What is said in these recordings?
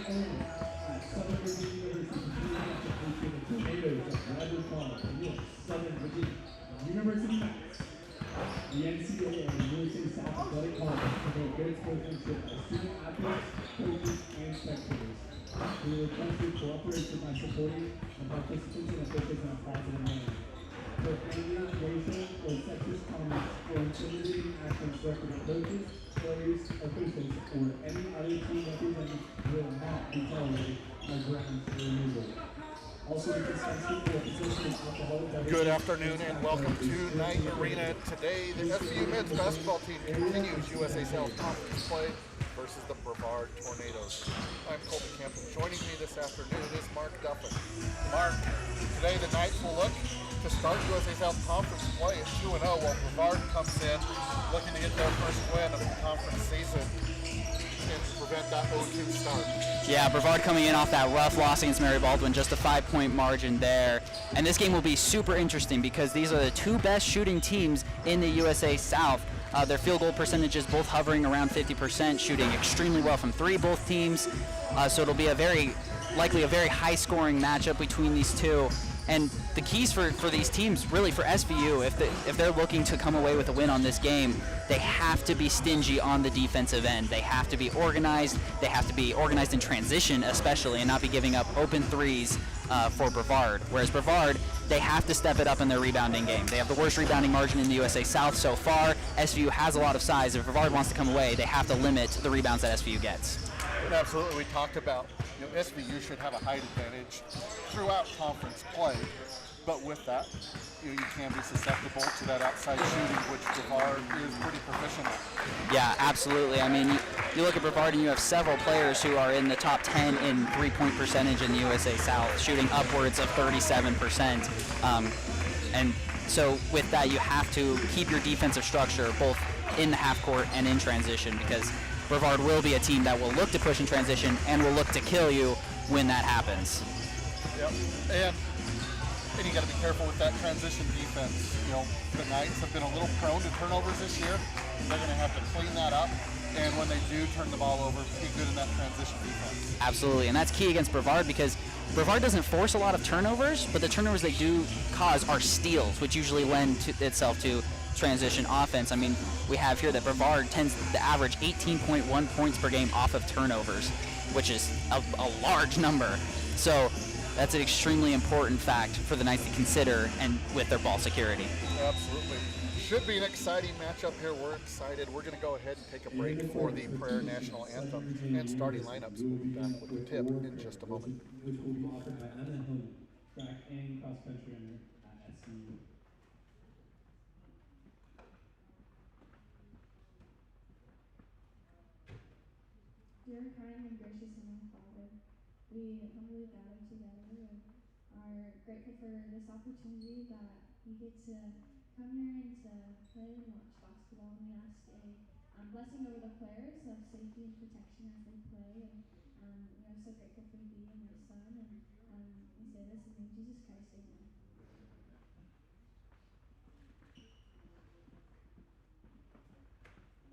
only at Southern Virginia University competing against the Tornadoes of Brevard, New York, Southern Virginia University Knights. The NCAA and USA South Athletic Conference promote good sportsmanship by student athletes, coaches, and spectators. We request your cooperation by supporting the participants in a focus on a positive manner. Profanity, racial, or sexist comments or intimidating actions directed at coaches, players, officials, or any other team representatives will not be tolerated as grounds for removal. Also, the dispensing for possession of alcoholic beverages. Good afternoon and welcome to Knight Arena. Today, the SVU men's basketball team continues USA South Conference play versus the Brevard Tornadoes. I'm Colby Campbell. Joining me this afternoon is Mark Duffin. Mark, today the Knights will look to start USA South Conference play at 2-0 while Brevard comes in looking to get their first win of the conference season and prevent that 0-2 start. Yeah, Brevard coming in off that rough loss against Mary Baldwin, just a 5-point margin there. And this game will be super interesting because these are the two best shooting teams in the USA South. Their field goal percentages both hovering around 50%, shooting extremely well from three, both teams. So it'll be likely a very high-scoring matchup between these two. And the keys for these teams, really for SVU, if they're looking to come away with a win on this game, they have to be stingy on the defensive end. They have to be organized. They have to be organized in transition, especially, and not be giving up open threes for Brevard. Whereas Brevard, they have to step it up in their rebounding game. They have the worst rebounding margin in the USA South so far. SVU has a lot of size. If Brevard wants to come away, they have to limit the rebounds that SVU gets. Absolutely, we talked about SVU should have a height advantage throughout conference play, but with that, you can be susceptible to that outside shooting, which Brevard is pretty proficient at. Yeah, absolutely. I mean, you look at Brevard and you have several players who are in the top 10 in three-point percentage in the USA South, shooting upwards of 37%. And so with that, you have to keep your defensive structure both in the half court and in transition, because Brevard will be a team that will look to push in transition and will look to kill you when that happens. Yep, and you got to be careful with that transition defense. The Knights have been a little prone to turnovers this year. They're going to have to clean that up, and when they do turn the ball over, be good in that transition defense. Absolutely, and that's key against Brevard because Brevard doesn't force a lot of turnovers, but the turnovers they do cause are steals, which usually lend itself to transition offense. I mean, we have here that Brevard tends to average 18.1 points per game off of turnovers, which is a large number. So that's an extremely important fact for the Knights to consider, and with their ball security. Absolutely. Should be an exciting matchup here. We're excited. We're going to go ahead and take a break for the prayer national anthem and starting lineups. We'll be back with the tip in just a moment. Which will be offered by Anna Hillman, track and cross country runner at SVU. Dear kind and gracious Heavenly Father, we humbly gather together and are grateful for this opportunity that we get to come here and to play and watch basketball. And we ask a blessing over the players of safety and protection as they play. And we are so grateful for you being our son. And we say this in the name of Jesus Christ, amen.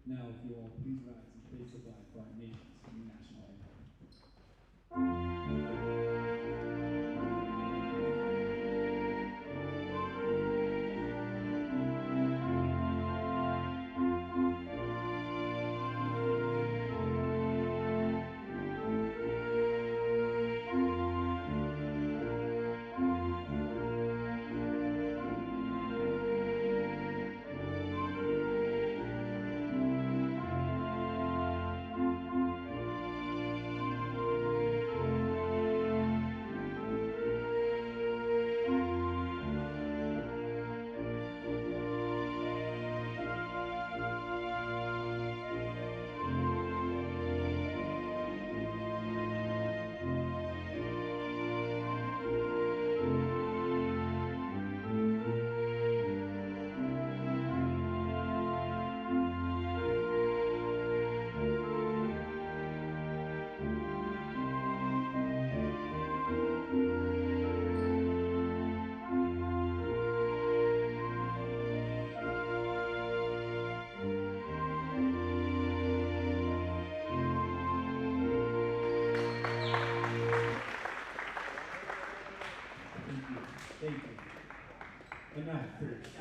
Now, if you all please rise and praise the flag for our nation's national anthem.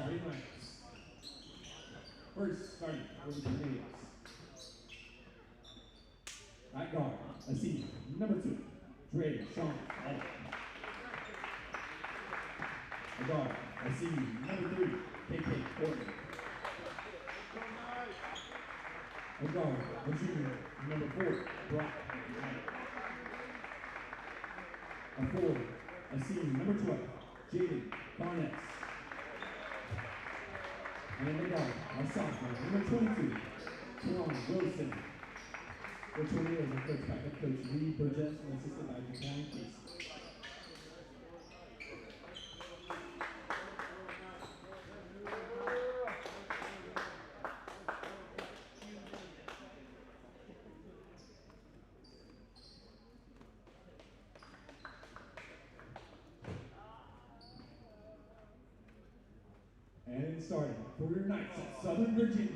starting lineups. First, starting for the Tornadoes. At guard, a senior, number 2, Dre Sean Hall. A guard, a senior, number 3, KK Orton. A guard, a junior, number 4, Brock Knight. A forward, a senior, number 12, Jaden Barnes. And a guard, a sophomore, number 22, Teron Wilson. The Tornadoes are coached by head coach Lee Burgess and assisted by Javon Casey. And starting for your Knights of Southern Virginia.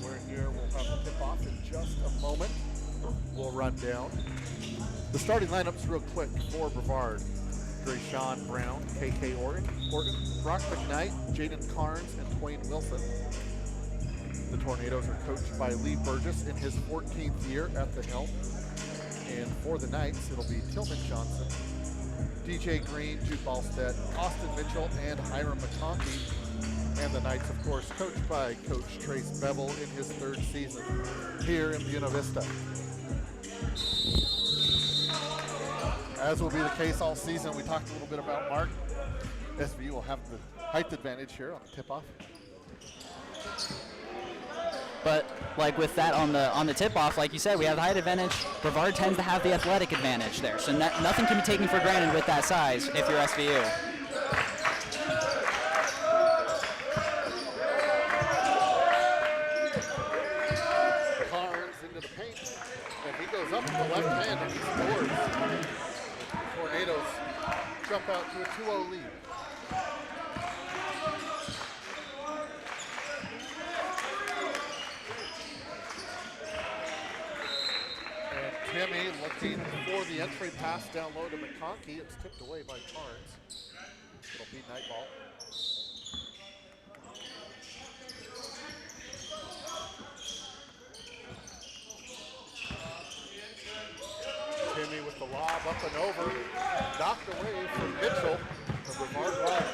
We're here. We'll have the tip-off in just a moment. We'll run down the starting lineups real quick for Brevard. Drayshawn Brown, KK Orton, Brock McKnight, Jaden Carnes, and Twain Wilson. The Tornadoes are coached by Lee Burgess in his 14th year at the helm. And for the Knights, it'll be Tillman Johnson, DJ Green, Jude Ballstead, Austin Mitchell, and Hiram McConkey. And the Knights, of course, coached by Coach Trace Bevel in his 3rd season here in Buena Vista. As will be the case all season, we talked a little bit about Mark. SVU will have the height advantage here on the tip-off. But like with that on the tip-off, like you said, we have the height advantage. Brevard tends to have the athletic advantage there, so nothing can be taken for granted with that size if you're SVU. Carnes into the paint, and he goes up to the left hand and he scores. Tornadoes jump out to a 2-0 lead. Timmy looking for the entry pass down low to McConkey. It's tipped away by Carnes. It'll be night ball. Timmy with the lob up and over. Knocked away from Mitchell. The Brevard Lions.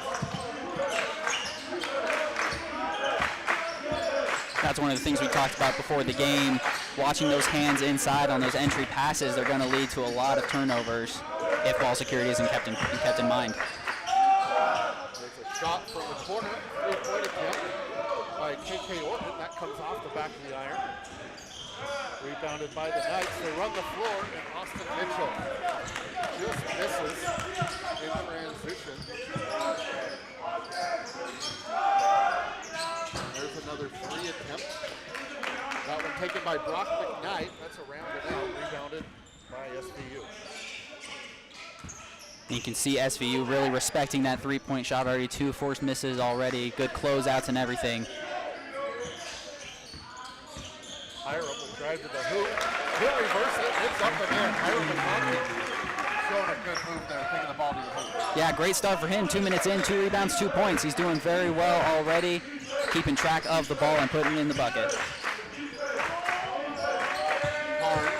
That's one of the things we talked about before the game. Watching those hands inside on those entry passes, they're going to lead to a lot of turnovers if ball security isn't kept in mind. There's a shot from the corner, 3-point attempt by KK Orton. That comes off the back of the iron. Rebounded by the Knights. They run the floor, and Austin Mitchell just misses in transition. And there's another 3 attempt. That one taken by Brock McKnight. That's a rounded out, rebounded by SVU. You can see SVU really respecting that 3-point shot already. 2 forced misses already. Good closeouts and everything. Hiram will drive to the hoop. He'll reverse it. It's up and in. Hiram McConkey showing a good move there, taking the ball to the hoop. Yeah, great start for him. 2 minutes in, 2 rebounds, 2 points. He's doing very well already, keeping track of the ball and putting it in the bucket.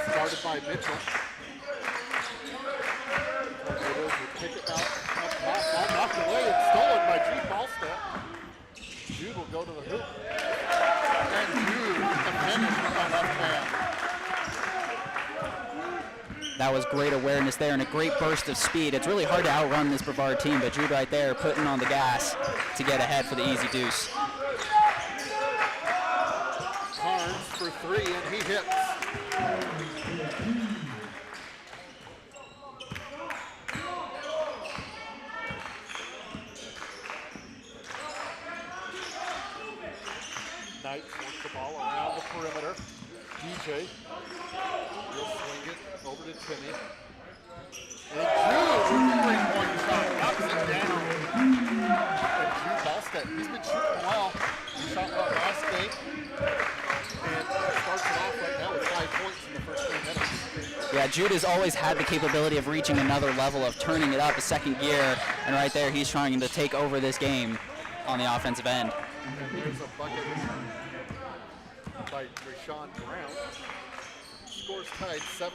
Started by Mitchell. Tornadoes will kick it out pass all knocked away and stolen by Jude Ballstead. Jude will go to the hoop. And Jude with the finish with the left hand. That was great awareness there and a great burst of speed. It's really hard to outrun this Brevard team, but Jude right there putting on the gas to get ahead for the easy deuce. Carnes for three, and he hits. Knight works the ball around the perimeter. DJ will swing it over to Timmy. And Jude with the three-point shot knocks it down. And Jude Ballstead, he's been shooting well. He shot well last game. And starts it off right now with 5 points in the first 3 minutes. Yeah, Jude has always had the capability of reaching another level, of turning it up a second gear, and right there he's trying to take over this game on the offensive end. And there's a bucket by Rashawn Brown. Scores tied 7-7.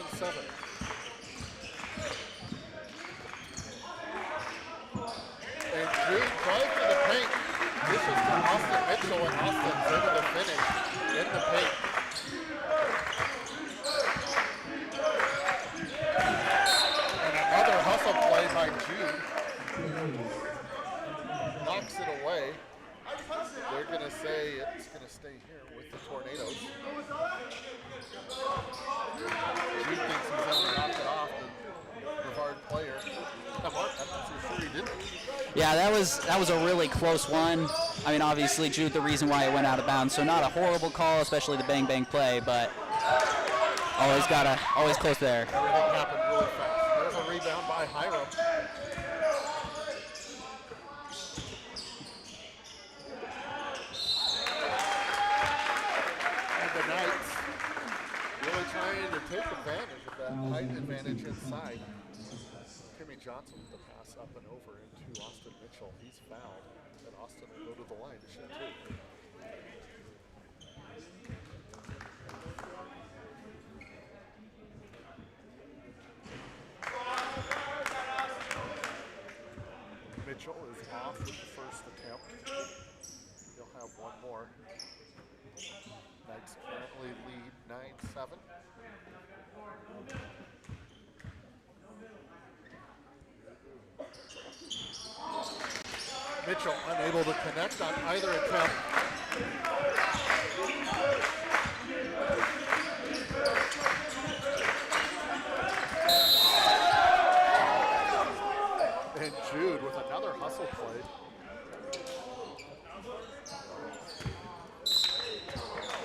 And Jude tries for the paint. This is from Austin Mitchell, and Austin's able to finish in the paint. And another hustle play by Jude. Knocks it away. They're going to say it's going to stay here with the Tornadoes. Jude thinks he's able to knock it off the Brevard player. Mark, I'm not so sure he didn't. Yeah, that was a really close one. I mean, obviously Jude the reason why it went out of bounds, so not a horrible call, especially the bang bang play, but always close there. Everything happened really fast. There's a rebound by Hiram. And the Knights really trying to take advantage of that height advantage inside. Timmy Johnson with the pass up and over into Austin Mitchell. He's fouled, and Austin will go to the line to shoot two. Mitchell is off with the first attempt. He'll have one more. Knights currently lead 9-7. Mitchell unable to connect on either attempt. And Jude with another hustle play.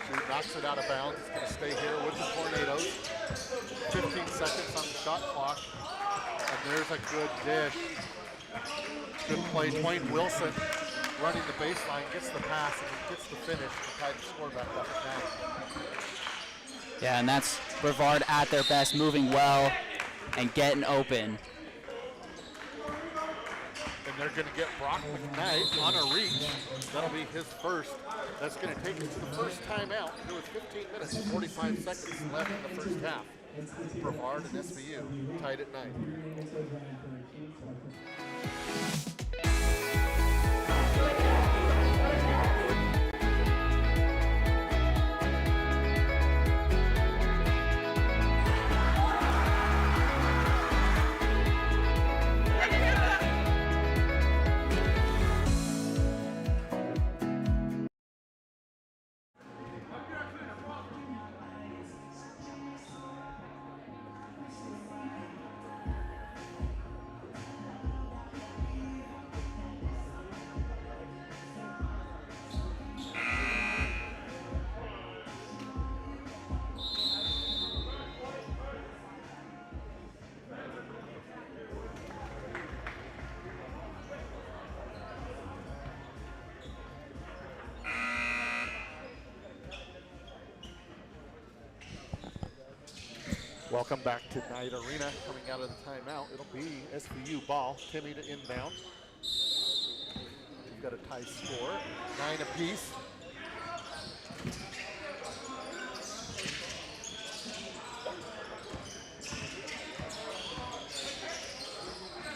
Jude knocks it out of bounds. He's going to stay here with the Tornadoes. 15 seconds on the shot clock. And there's a good dish. Good play. Dwayne Wilson running the baseline, gets the pass, and gets the finish to tie the score back up at 9. Yeah, and that's Brevard at their best, moving well and getting open. And they're going to get Brock McKnight on a reach. That'll be his first. That's going to take us to the first timeout. There was 15 minutes and 45 seconds left in the first half. Brevard and SVU tied at 9. Welcome back to Knight Arena. Coming out of the timeout, it'll be SVU ball. Timmy to inbound. We've got a tie score, 9 apiece.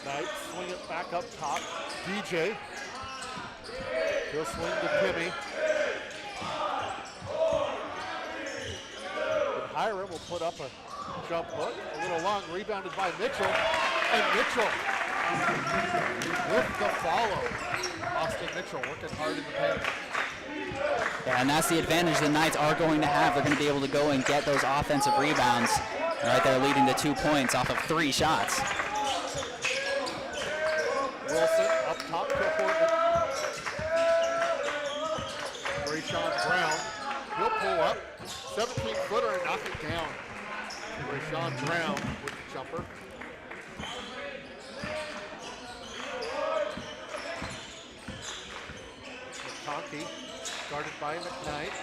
Knight swing it back up up top. DJ. He'll swing to Timmy. And Hiram will put up a jump hook. A little long, rebounded by Mitchell. And Mitchell with the follow. Austin Mitchell working hard in the paint. Yeah, and that's the advantage the Knights are going to have. They're going to be able to go and get those offensive rebounds. Right there leading to 2 points off of 3 shots. Wilson up top to Horton. Rayshawn Brown, he'll pull up. 17-footer and knock it down. Rayshawn Brown with the jumper. McConkey, guarded by McKnight.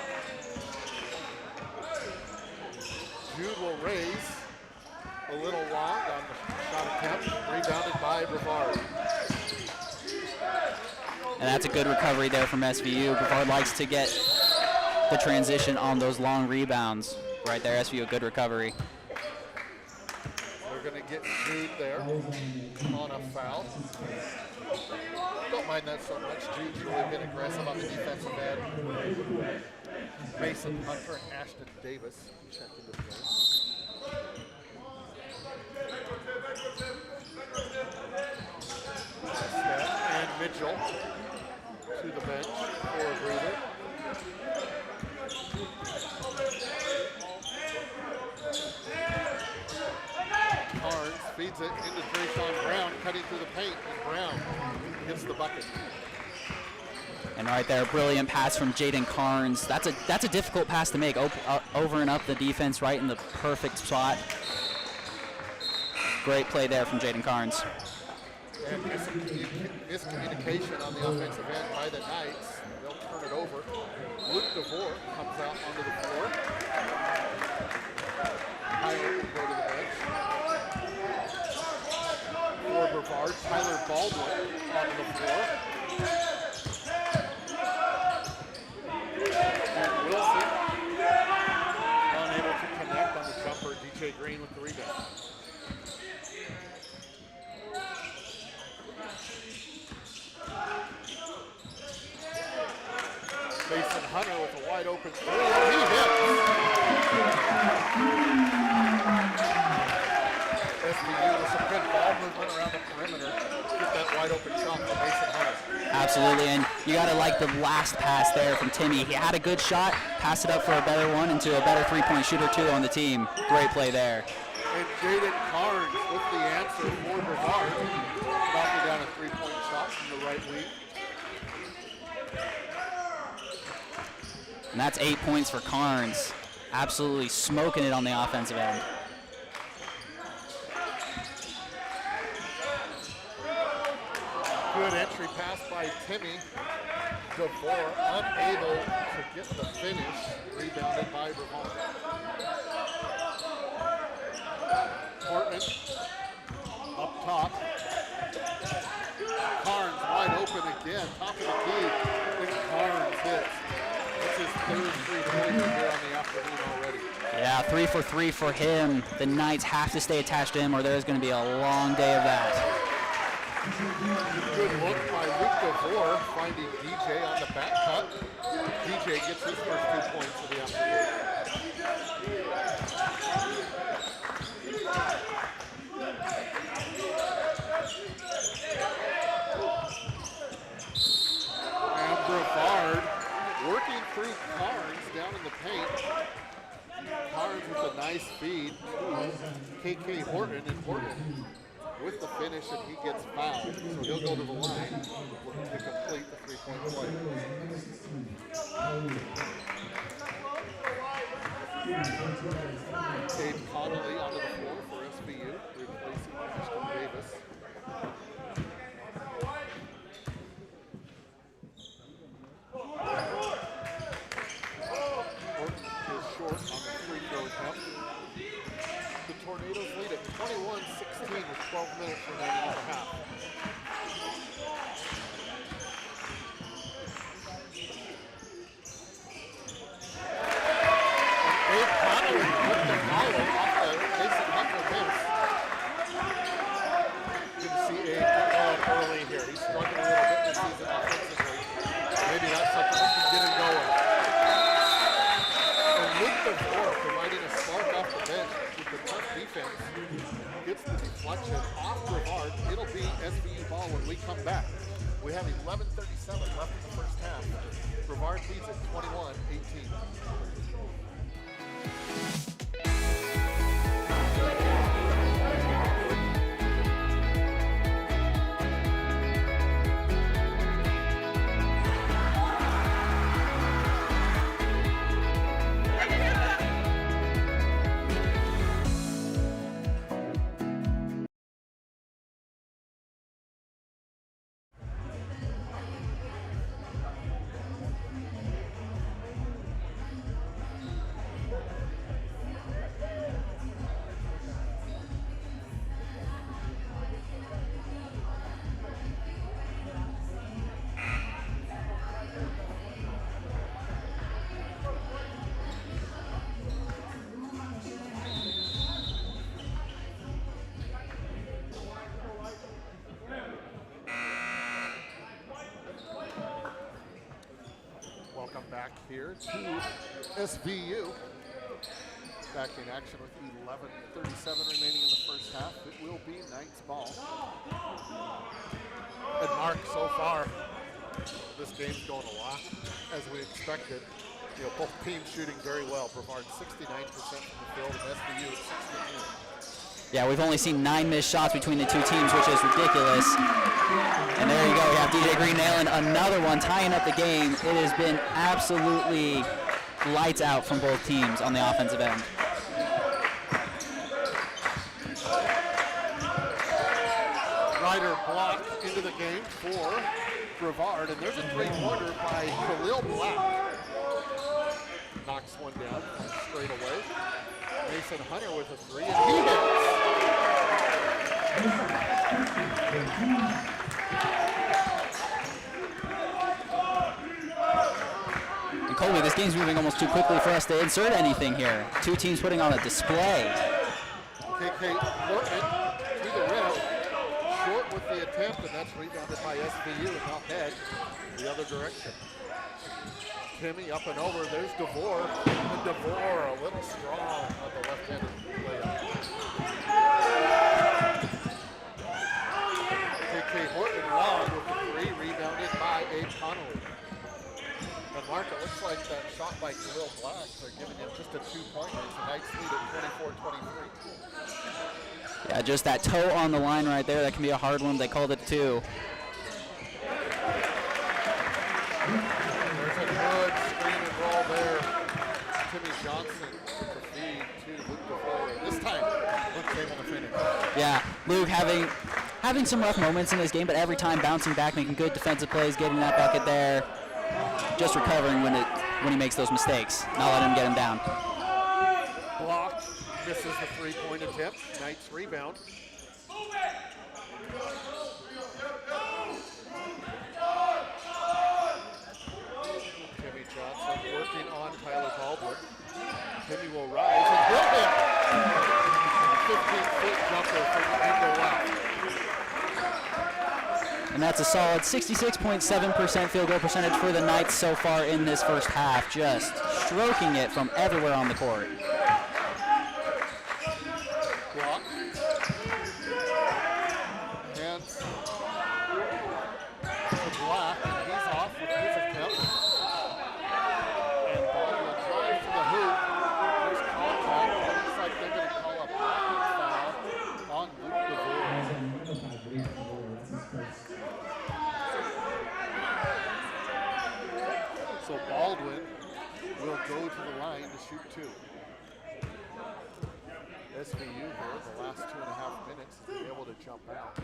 Jude will raise. A little long on the shot attempt. Rebounded by Brevard. And that's a good recovery there from SVU. Brevard likes to get the transition on those long rebounds. Right there, SVU, a good recovery. We're going to get Jude there on a foul. Don't mind that so much. Jude's really been aggressive on the defensive end. Mason Hunter and Ashton Davis check into the game. And Mitchell to the bench for a breather. Carnes feeds it into Trayshawn Brown, cutting through the paint, and Brown gets the bucket. And right there, brilliant pass from Jaden Carnes. That's a difficult pass to make, over and up the defense, right in the perfect spot. Great play there from Jaden Carnes. And miscommunication on the offensive end by the Knights. They'll turn it over. Luke DeVore comes out onto the floor. Tyler will go to the bench. For Brevard, Tyler Baldwin onto the floor. And Wilson unable to connect on the jumper. DJ Green with the rebound. Mason Hunter with a wide open three. He hits. SVU with some good ball movement around the perimeter. Get that wide open shot from Mason Hunter. Absolutely, and you got to like the last pass there from Timmy. He had a good shot, passed it up for a better one into a better three-point shooter too on the team. Great play there. And Jaden Carnes with the answer for Brevard. Knocking down a three-point shot from the right wing. And that's 8 points for Carnes. Absolutely smoking it on the offensive end. Good entry pass by Timmy. DeVore unable to get the finish. Rebounded by Brevard. Portman up top. Carnes wide open again. Top of the key. And Carnes hits. That's his third three-pointer here on the afternoon already. Yeah, 3 for 3 for him. The Knights have to stay attached to him or there's going to be a long day of that. Good look by Luke DeVore, finding DJ on the back cut. DJ gets his first 2 points of the afternoon. And Brevard working through Carnes down in the paint. Carnes with a nice feed to KK Horton, and Horton with the finish, and he gets fouled. So he'll go to the line looking to complete the three-point play. Dave Connolly onto the floor for SVU, replacing Ashton Davis. Horton is short on the free throw attempt. The Tornadoes lead at 21-16 with 12 minutes remaining in the half. And Abe Connolly with the follow off the Mason Hunter miss. Good to see Abe get going early here. Luke Brevard providing a spark off the bench with the tough defense. Gets the deflection off Brevard. It'll be SVU ball when we come back. We have 11:37 left in the first half. Brevard leads at 21-18. Welcome back here to SVU. Back in action with 11:37 remaining in the first half. It will be Knights ball. And Mark, so far, this game's going a lot as we expected. You know, both teams shooting very well. Brevard 69% from the field and SVU at 62%. Yeah, we've only seen 9 missed shots between the two teams, which is ridiculous. And there you go, we have DJ Green nailing another one, tying up the game. It has been absolutely lights out from both teams on the offensive end. Ryder block into the game for Brevard, and there's a three-pointer by Khalil Black. Knocks one down straight away. Mason Hunter with a three, and he hits. And Colby, this game's moving almost too quickly for us to insert anything here. Two teams putting on a display. KK Portman to the rim. Short with the attempt, and that's rebounded by SVU and not head the other direction. Timmy up and over, there's DeVore, and DeVore a little strong on the left-handed layup. KK Horton long with the three, rebounded by Abe Connolly. And Mark, it looks like that shot by Khalil Black, they're giving him just a 2-pointer. It's a Knights lead at 24-23. Yeah, just that toe on the line right there, that can be a hard one. They called it 2. There's a good screen and roll there. Timmy Johnson with the feed to Luke DeVore. This time, Luke's able to finish. Yeah, Luke having some rough moments in this game, but every time bouncing back, making good defensive plays, getting that bucket there, just recovering when he makes those mistakes, not letting him get him down. Block, misses the three-point attempt. Knights rebound. Timmy Johnson working on Tyler Baldwin. Timmy will rise and he'll hit. 15-foot jumper from the end of left. And that's a solid 66.7% field goal percentage for the Knights so far in this first half, just stroking it from everywhere on the court. Block. Hands to Black, and he's off with his attempt. And Baldwin drives to the hoop. There's contact. It looks like they're going to call a blocking foul on Luke DeVore. So Baldwin will go to the line to shoot 2. SVU here, the last 2.5 minutes, to be able to jump out to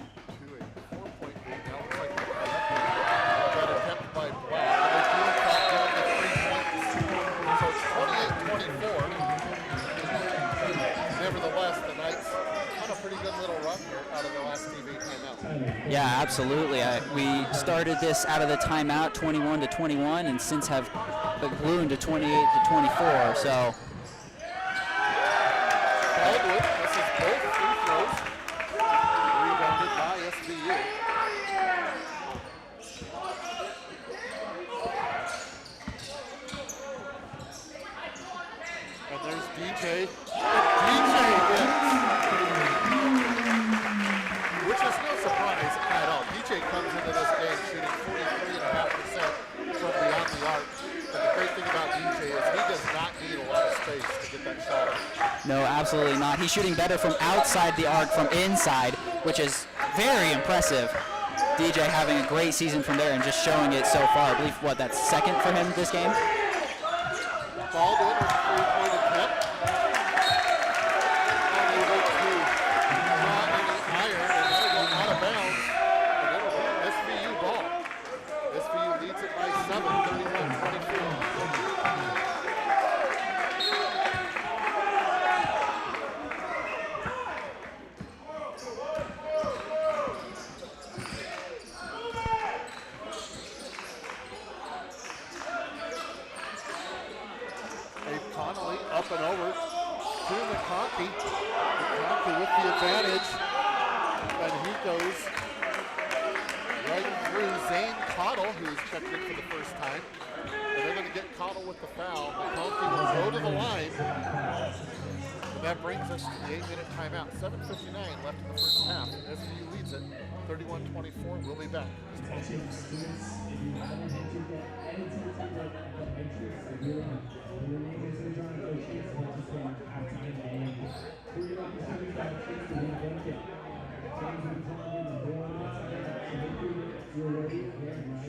a 4-point lead. Now looks like that attempt by Black. They're doing that down to 3 points. So it's 28-24. Nevertheless, the Knights on a pretty good little run here out of the last TV timeout. Yeah, absolutely. We started this out of the timeout 21-21, and since have ballooned to 28-24. So. Baldwin misses both free throws. Rebounded by SVU. DJ. DJ hits. Which is no surprise at all. DJ comes into this game shooting 43.5% from beyond the arc. And the great thing about DJ is he does not need a lot of space to get that shot off. No, absolutely not. He's shooting better from outside the arc, from inside, which is very impressive. DJ having a great season from there and just showing it so far. I believe, what, that's second for him this game? Balled in with a three-point attempt. Unable to draw any iron, and that'll go out of bounds. And it'll be an SVU ball. SVU leads it by 7, 31-24. Up and over to McConkey. McConkey with the advantage. And he goes right through Zane Cottle, who's checked in for the first time. And they're going to get Cottle with the foul. McConkey will go to the line. And that brings us to the 8-minute timeout. 7:59 left in the first half. SVU leads it 31-24. We'll be back. Attention students, if you haven't entered yet, enter the entrance of your own. Your name is in John Coaches, which is from outside the game. Hurry up and students got a chance to win a blanket. Fans will be calling in the door on that side, so make sure you're ready there right now.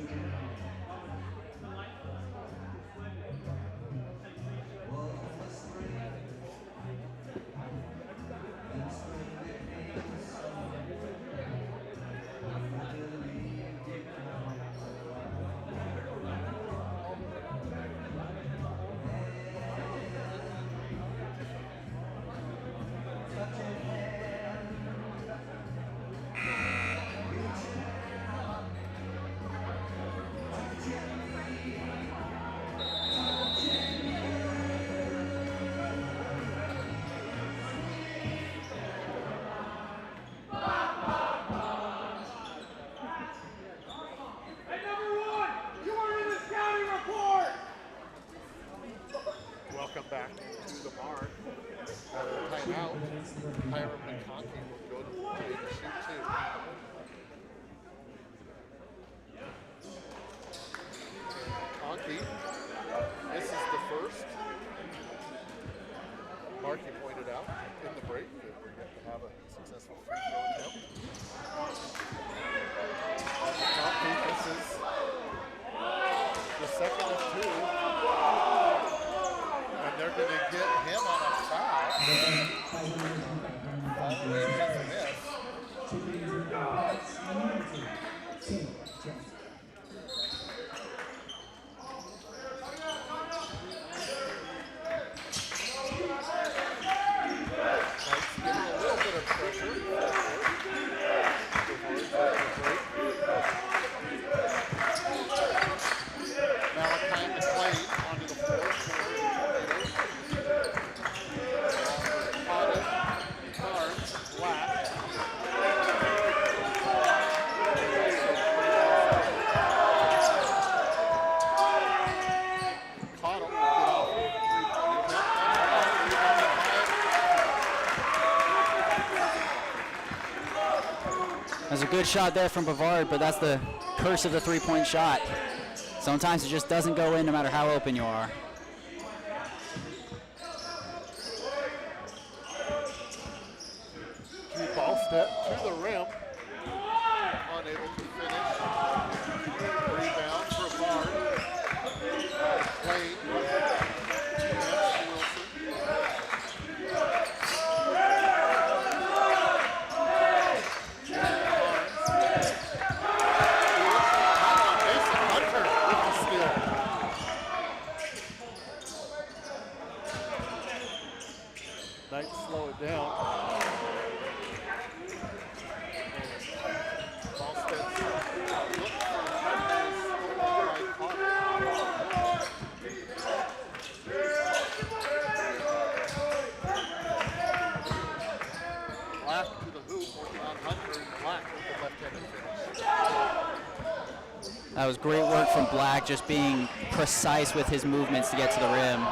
Welcome back to the barn. Timeout. Hiram McConkey will go to the line to shoot two. McConkey, this is the first. Markey pointed out in the break that we're going to have a successful free throw attempt. McConkey, this is the second of two. They're going to get him on a foul. Following his miss. Knight's getting a little bit of pressure. Malachi McLean onto the floor. That's a good shot there from Brevard, but that's the curse of the three-point shot. Sometimes it just doesn't go in no matter how open you are. Ball step to the rim. Unable to finish. Rebound for Brevard. Wade. Knight slow it down. Ball steps. Look Black to the hoop, working on Hunter, and Black with the left-handed finish. That was great work from Black, just being precise with his movements to get to the rim.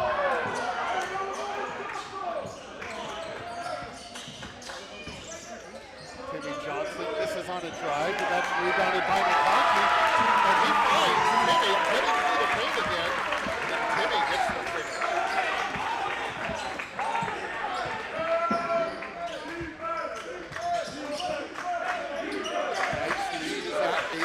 drive, but that's rebounded by McCarthy. And he finds Timmy getting through the paint again. Timmy gets the trigger. Knight's lead is at 8.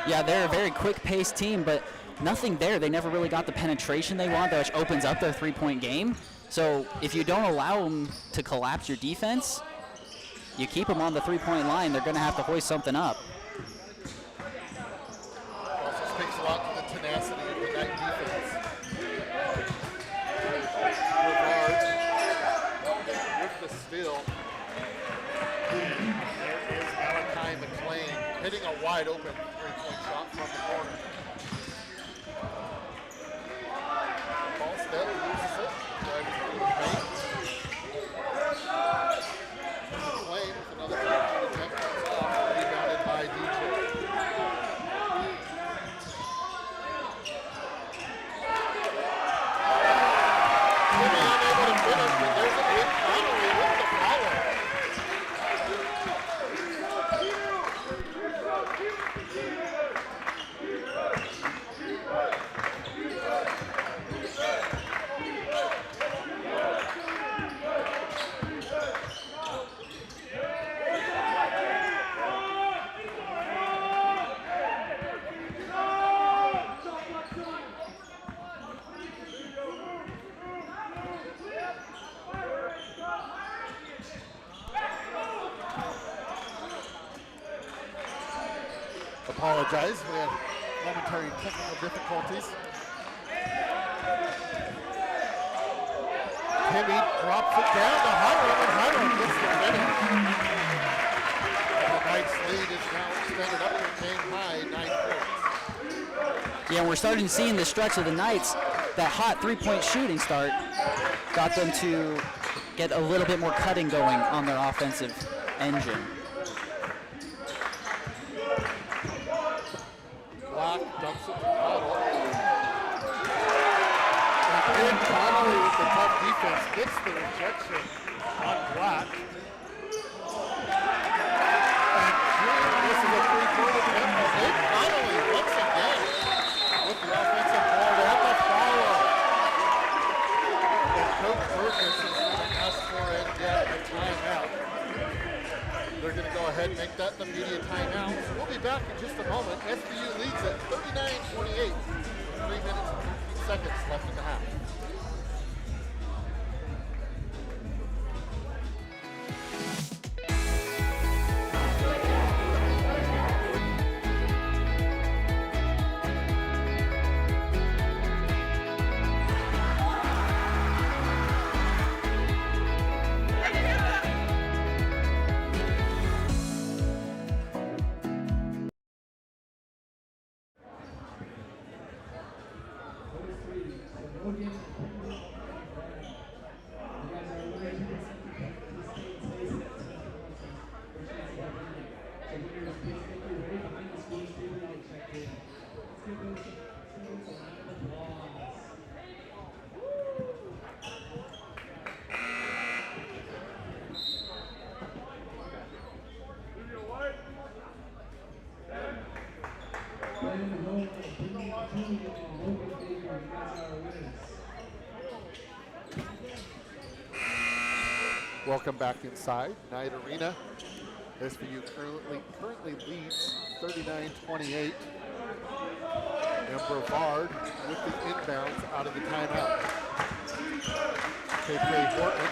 Yeah, they're a very quick-paced team, but nothing there. They never really got the penetration they want, which opens up their three-point game. So if you don't allow them to collapse your defense, you keep them on the three-point line, they're going to have to hoist something up. Also speaks a lot to the tenacity of the Knight defense. Brevard with the steal. There is Malachi McLean hitting a wide open three-point shot from the corner. Ballstead loses it. Driving through the paint. McLean with another three-point attempt comes off, rebounded by DJ. Timmy unable to finish, but there's a big Connolly with the power. Apologize, we had momentary technical difficulties. Timmy drops it down to Hiram, and Hiram gets the finish. The Knights' lead is now extended up to a game high, 9 points. Yeah, and we're starting to see in the stretch of the Knights that hot three-point shooting start got them to get a little bit more cutting going on their offensive engine. Black dumps it to Connell. And Connolly with the tough defense gets the rejection on Black. And this is a three-quarter attempt. And Connolly once again with the offensive board and the follow. And Coach Burgess is going to ask for and get a timeout. They're going to go ahead and make that the media timeout. So we'll be back in just a moment. SBU leads at 39-28 with 3 minutes and 15 seconds left in the half. Welcome back inside Knight Arena. SBU currently leads 39-28. And Brevard with the inbounds out of the timeout. KK Horton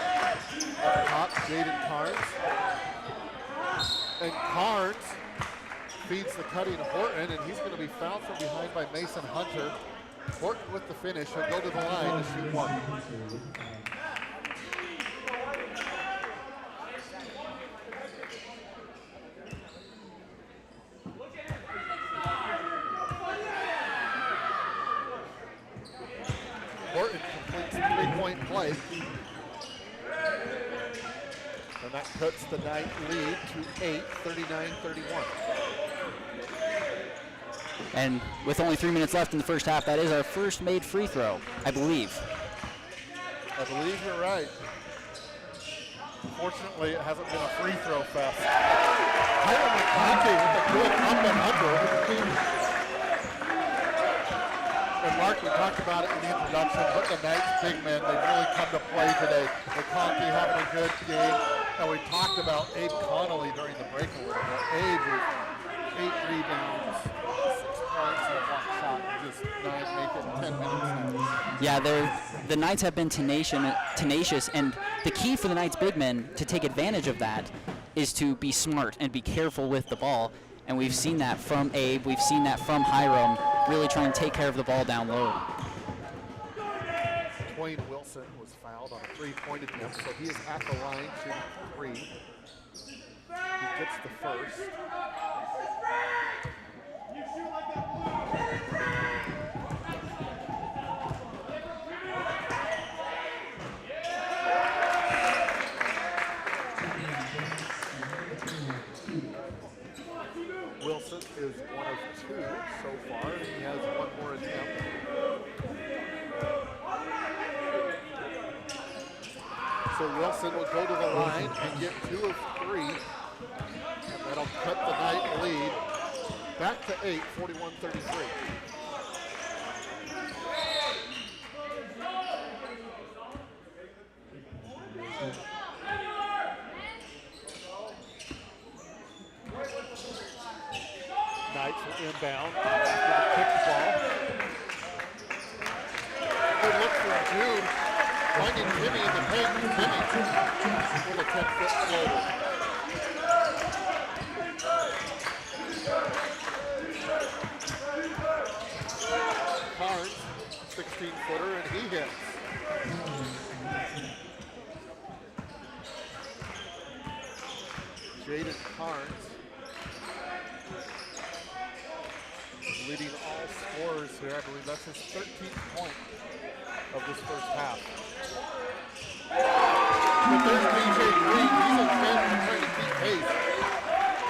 up top, Jaden Carnes. And Carnes feeds the cutting to Horton, and he's going to be fouled from behind by Mason Hunter. Horton with the finish. He'll go to the line to shoot one. that cuts the Knight lead to 8, 39-31. And with only 3 minutes left in the first half, that is our first made free throw, I believe. I believe you're right. Fortunately, it hasn't been a free throw fest. Hiram McConaughey with a good up and under. And Mark, we talked about it in the introduction, but the Knights big men, they really come to play today. McConaughey having a good game. And we talked about Abe Connolly during the break a little bit. Abe with 8 rebounds, 6 points, and a block shot. Just not making 10 minutes. Yeah, the Knights have been tenacious, and the key for the Knights big men to take advantage of that is to be smart and be careful with the ball. And we've seen that from Abe, we've seen that from Hiram, really trying to take care of the ball down low. Twain Wilson was fouled on a 3-point attempt, so he is at the line shooting 3. He gets the first. Wilson is 1 of 2 so far. He has 1 more attempt. So Wilson will go to the line and get 2 of 3. And that'll cut the Knight lead back to 8, 41-33. Knights will inbound after the kickball. Good look for Jude. Finding Jimmy in the paint. Jimmy with a 10-foot floater. Carnes, 16-footer, and he hits. Jaden Carnes leading all scorers here. I believe that's his 13th point of this first half. But there's DJ Green. He's a fan trying to keep pace.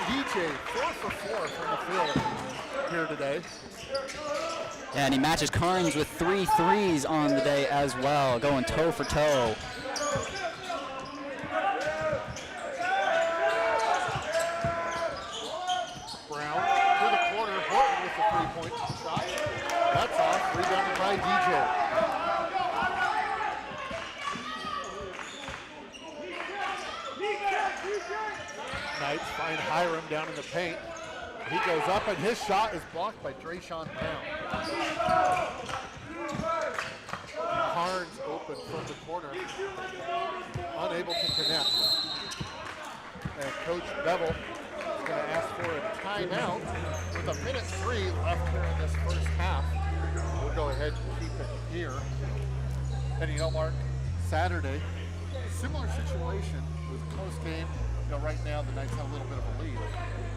DJ, 4 for 4 from the field here today. Yeah, and he matches Carnes with 3 threes on the day as well, going toe for toe. Brown to the corner, Horton with the 3-point shot. That's off, rebounded by DJ. Knights find Hiram down in the paint. He goes up and his shot is blocked by Drayshawn Brown. Carnes open from the corner, unable to connect. And Coach Bevel is going to ask for a timeout with 1:03 left here in this first half. We'll go ahead and keep it here. And you know, Mark, Saturday, similar situation with a close game. You know, right now the Knights have a little bit of a lead,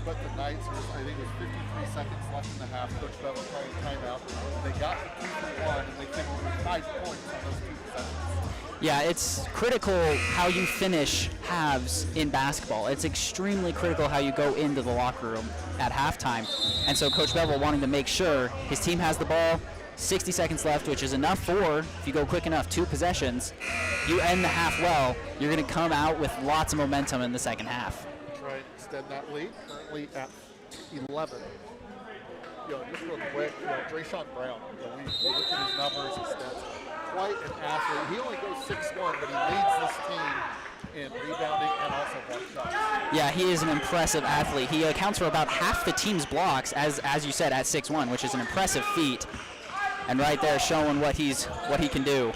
but the Knights, I think it was 53 seconds left in the half. Coach Bevel called a timeout. They got the 2 for 1, and they came over 5 points on those 2 possessions. Yeah, it's critical how you finish halves in basketball. It's extremely critical how you go into the locker room at halftime. And so Coach Bevel wanting to make sure his team has the ball, 60 seconds left, which is enough for, if you go quick enough, 2 possessions. You end the half well, you're going to come out with lots of momentum in the second half. Try and extend that lead, currently at 11. You know, just real quick, Drayshawn Brown, we look at his numbers and stats, quite an athlete. He only goes 6'1", but he leads this team in rebounding and also block shots. Yeah, he is an impressive athlete. He accounts for about half the team's blocks, as you said, at 6'1", which is an impressive feat. And right there showing what he can do.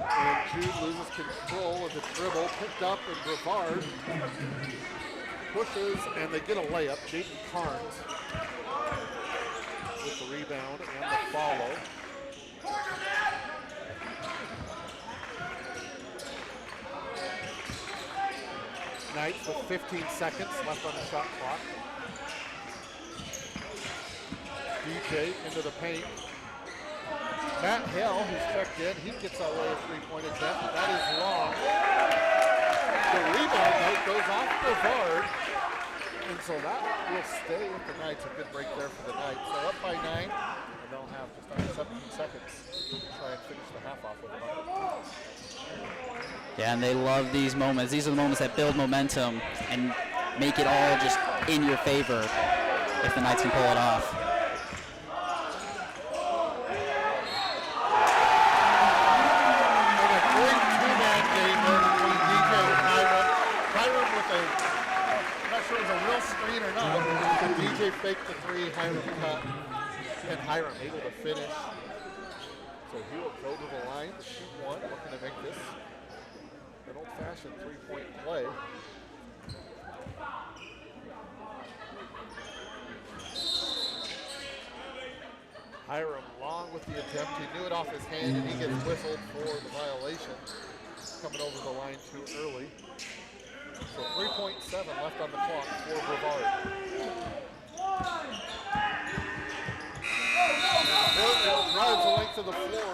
And Jude loses control of the dribble, picked up in Brevard. Pushes, and they get a layup. Jaden Carnes with the rebound and the follow. Knights with 15 seconds left on the shot clock. DJ into the paint. Matt Hale, who's checked in, he gets away a three-point attempt. That is long. The rebound, though, goes off Brevard. And so that will stay with the Knights. A good break there for the Knights. They're up by 9, and they'll have just under 17 seconds to try and finish the half off with a bucket. Yeah, and they love these moments. These are the moments that build momentum and make it all just in your favor if the Knights can pull it off. And a great two-man game there between DJ and Hiram. Hiram with a, I'm not sure it was a real screen or not, but DJ faked the three, Hiram cut, and Hiram able to finish. So he will go to the line to shoot one, looking to make this an old-fashioned three-point play. Hiram long with the attempt. He knew it off his hand, and he gets whistled for the violation. Coming over the line too early. So 3.7 left on the clock for Brevard. Portland drives the length of the floor,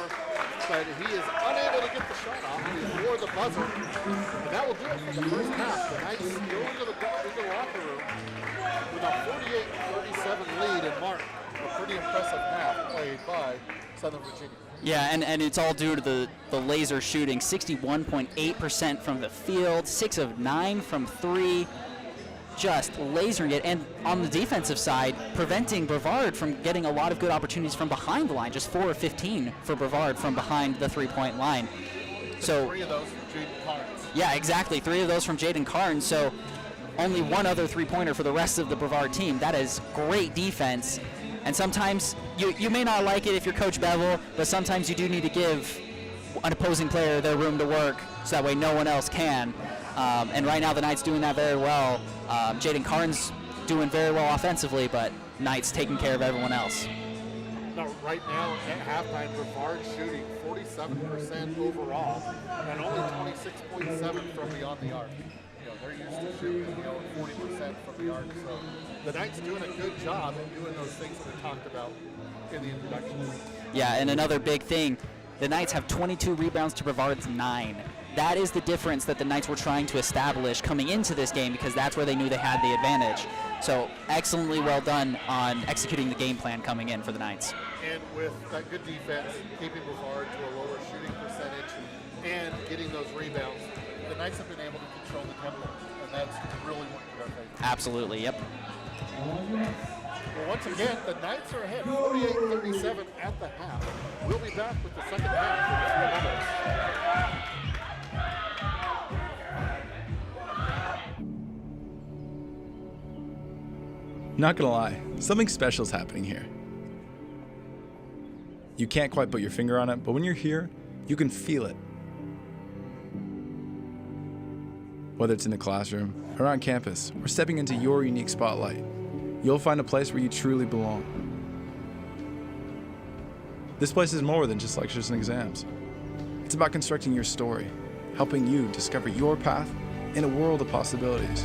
but he is unable to get the shot off before the buzzer. And that will do it for the first half. The Knights go into the locker room with a 48-37 lead in Mark. A pretty impressive half played by Southern Virginia. Yeah, and it's all due to the laser shooting. 61.8% from the field, 6 of 9 from 3. Just lasering it, and on the defensive side, preventing Brevard from getting a lot of good opportunities from behind the line. Just 4 of 15 for Brevard from behind the three-point line. So 3 of those from Jaden Carnes. yeah, exactly. 3 of those from Jaden Carnes. So only 1 other three-pointer for the rest of the Brevard team. That is great defense. And sometimes you may not like it if you're Coach Bevel, but sometimes you do need to give an opposing player their room to work so that way no one else can. And right now the Knights doing that very well. Jaden Carnes doing very well offensively, but Knights taking care of everyone else. Now, right now at halftime, Brevard shooting 47% overall and only 26.7 from beyond the arc. They're used to shooting 40% from the arc. So the Knights doing a good job at doing those things that we talked about in the introduction. Yeah, and another big thing, the Knights have 22 rebounds to Brevard's 9. That is the difference that the Knights were trying to establish coming into this game, because that's where they knew they had the advantage. So excellently well done on executing the game plan coming in for the Knights. And with that good defense, keeping Brevard to a lower shooting percentage and getting those rebounds, the Knights have been able to control the tempo, and that's really what you're going to face. Absolutely, yep. Well, once again, the Knights are ahead, 48-37 at the half. We'll be back with the second half. Not gonna lie, something special is happening here. You can't quite put your finger on it, but when you're here, you can feel it. Whether it's in the classroom, around campus, or stepping into your unique spotlight, you'll find a place where you truly belong. This place is more than just lectures and exams. It's about constructing your story, helping you discover your path in a world of possibilities.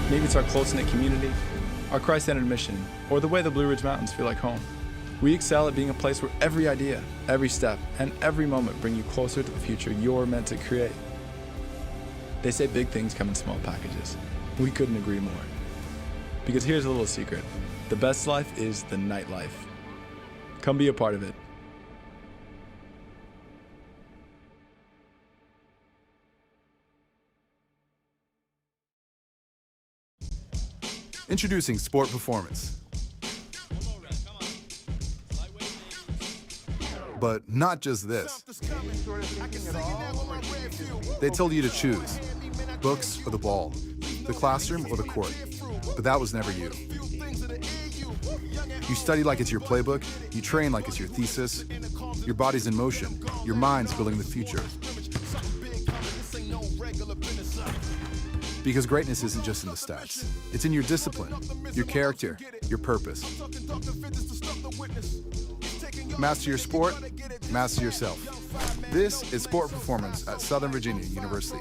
Maybe it's our close-knit community, our Christ-centered mission, or the way the Blue Ridge Mountains feel like home. We excel at being a place where every idea, every step, and every moment bring you closer to the future you're meant to create. They say big things come in small packages. We couldn't agree more. Because here's a little secret. The best life is the nightlife. Come be a part of it. Introducing Sport Performance. But not just this. They told you to choose books or the ball, the classroom or the court, but that was never you. You study like it's your playbook, you train like it's your thesis, your body's in motion, your mind's building the future. Because greatness isn't just in the stats. It's in your discipline, your character, your purpose. Master your sport, master yourself. This is Sport Performance at Southern Virginia University.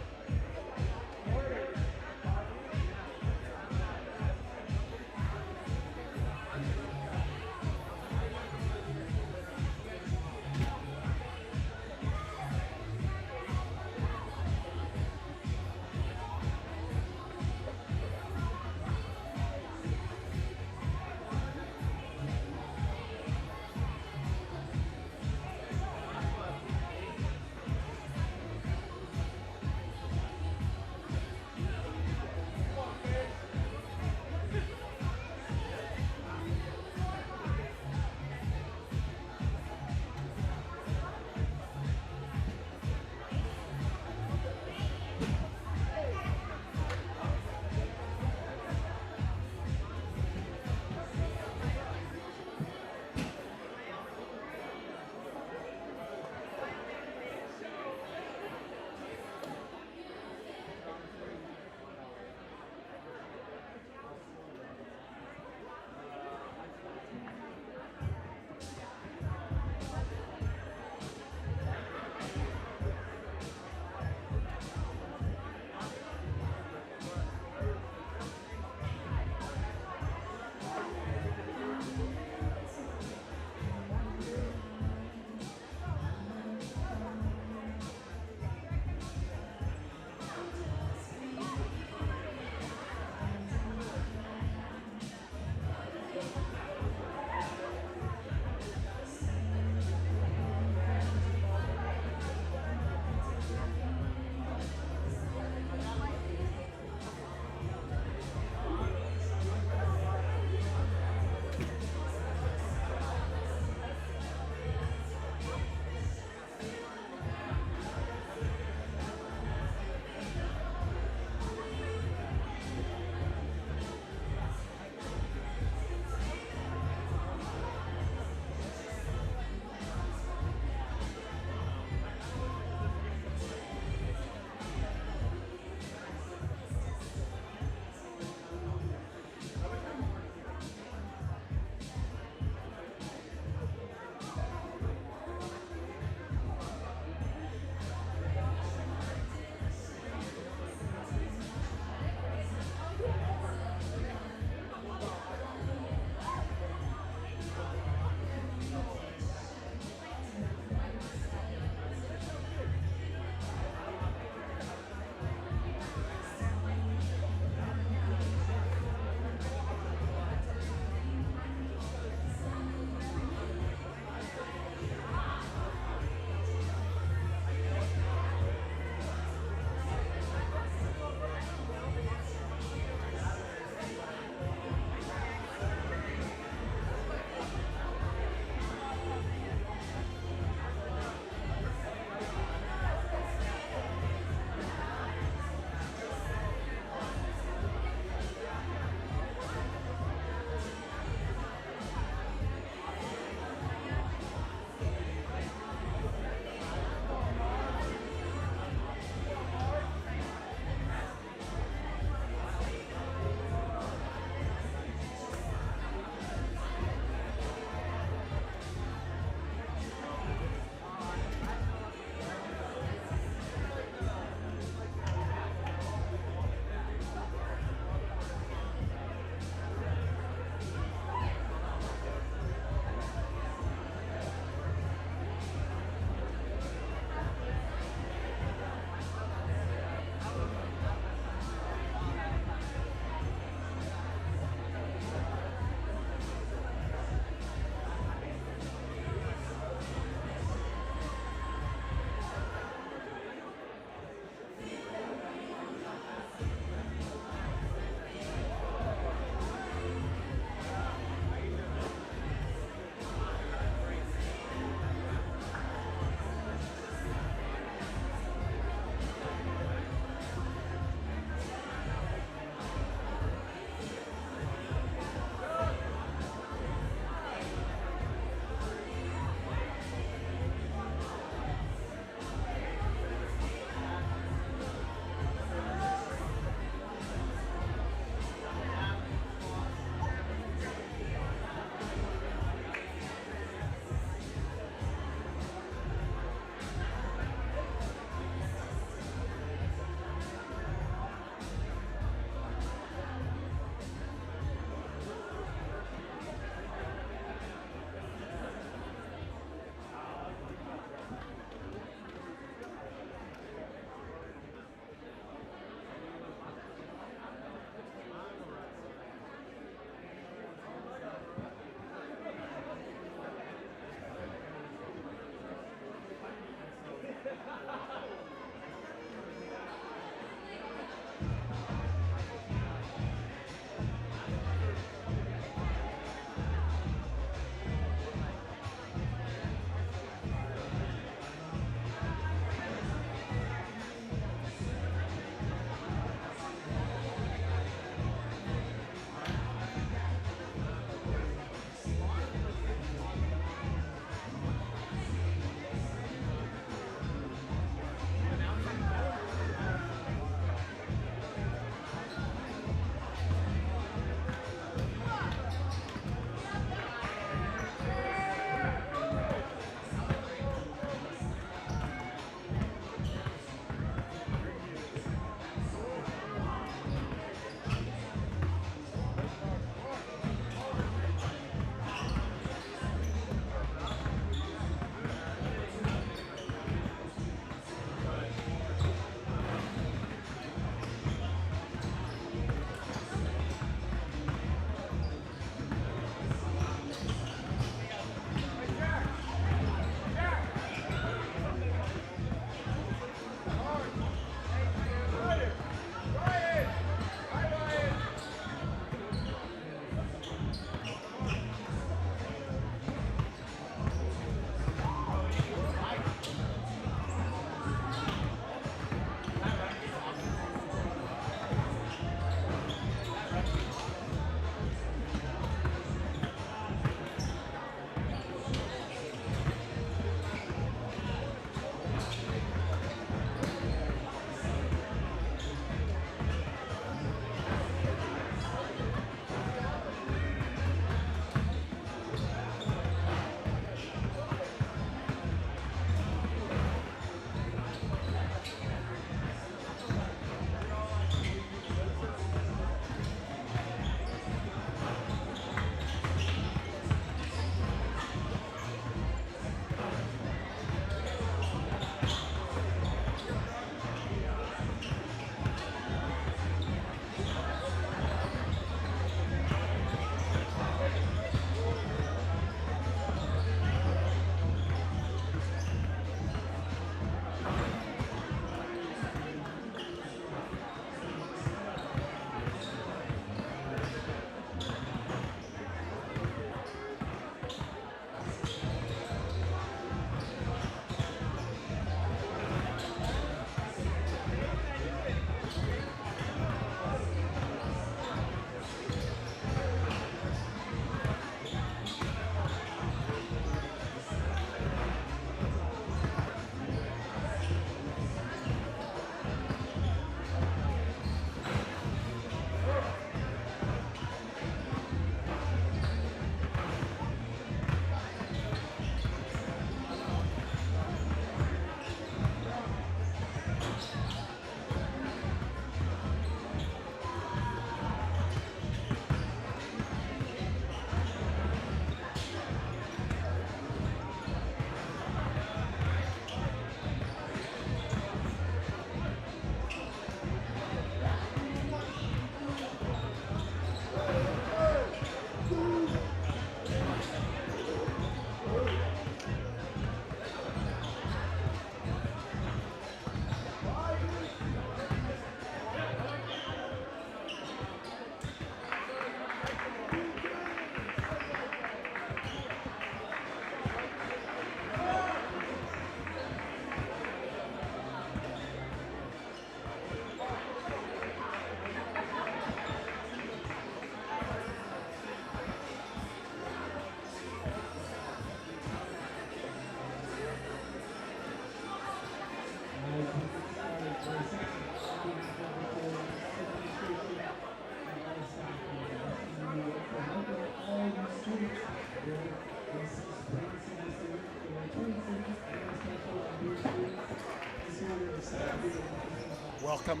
Welcome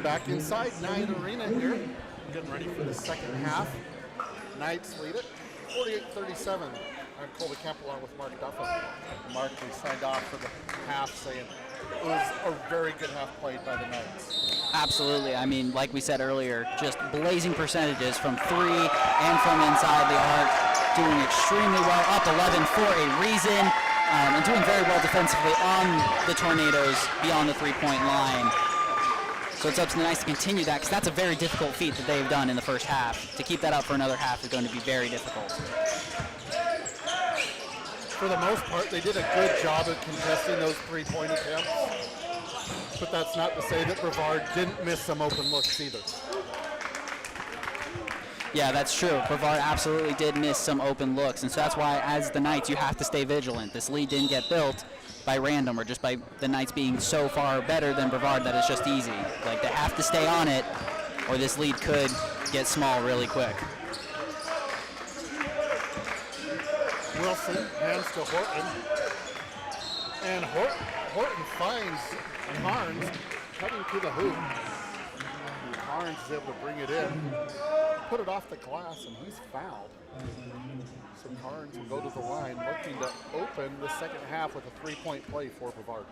back inside Knight Arena here. Getting ready for the second half. Knights lead it 48-37. I'm Colby Kemp along with Mark Duffin. Mark, we signed off for the half saying it was a very good half played by the Knights. Absolutely. I mean, like we said earlier, just blazing percentages from three and from inside the arc, doing extremely well, up 11 for a reason, and doing very well defensively on the Tornadoes beyond the three-point line. So it's up to the Knights to continue that, because that's a very difficult feat that they've done in the first half. To keep that up for another half is going to be very difficult. For the most part, they did a good job of contesting those three-point attempts. But that's not to say that Brevard didn't miss some open looks either. Yeah, that's true. Brevard absolutely did miss some open looks, and so that's why, as the Knights, you have to stay vigilant. This lead didn't get built by random or just by the Knights being so far better than Brevard that it's just easy. Like, they have to stay on it, or this lead could get small really quick. Wilson hands to Horton, and Horton finds Carnes cutting to the hoop. Carnes is able to bring it in, put it off the glass, and he's fouled. So Carnes will go to the line looking to open the second half with a three-point play for Brevard.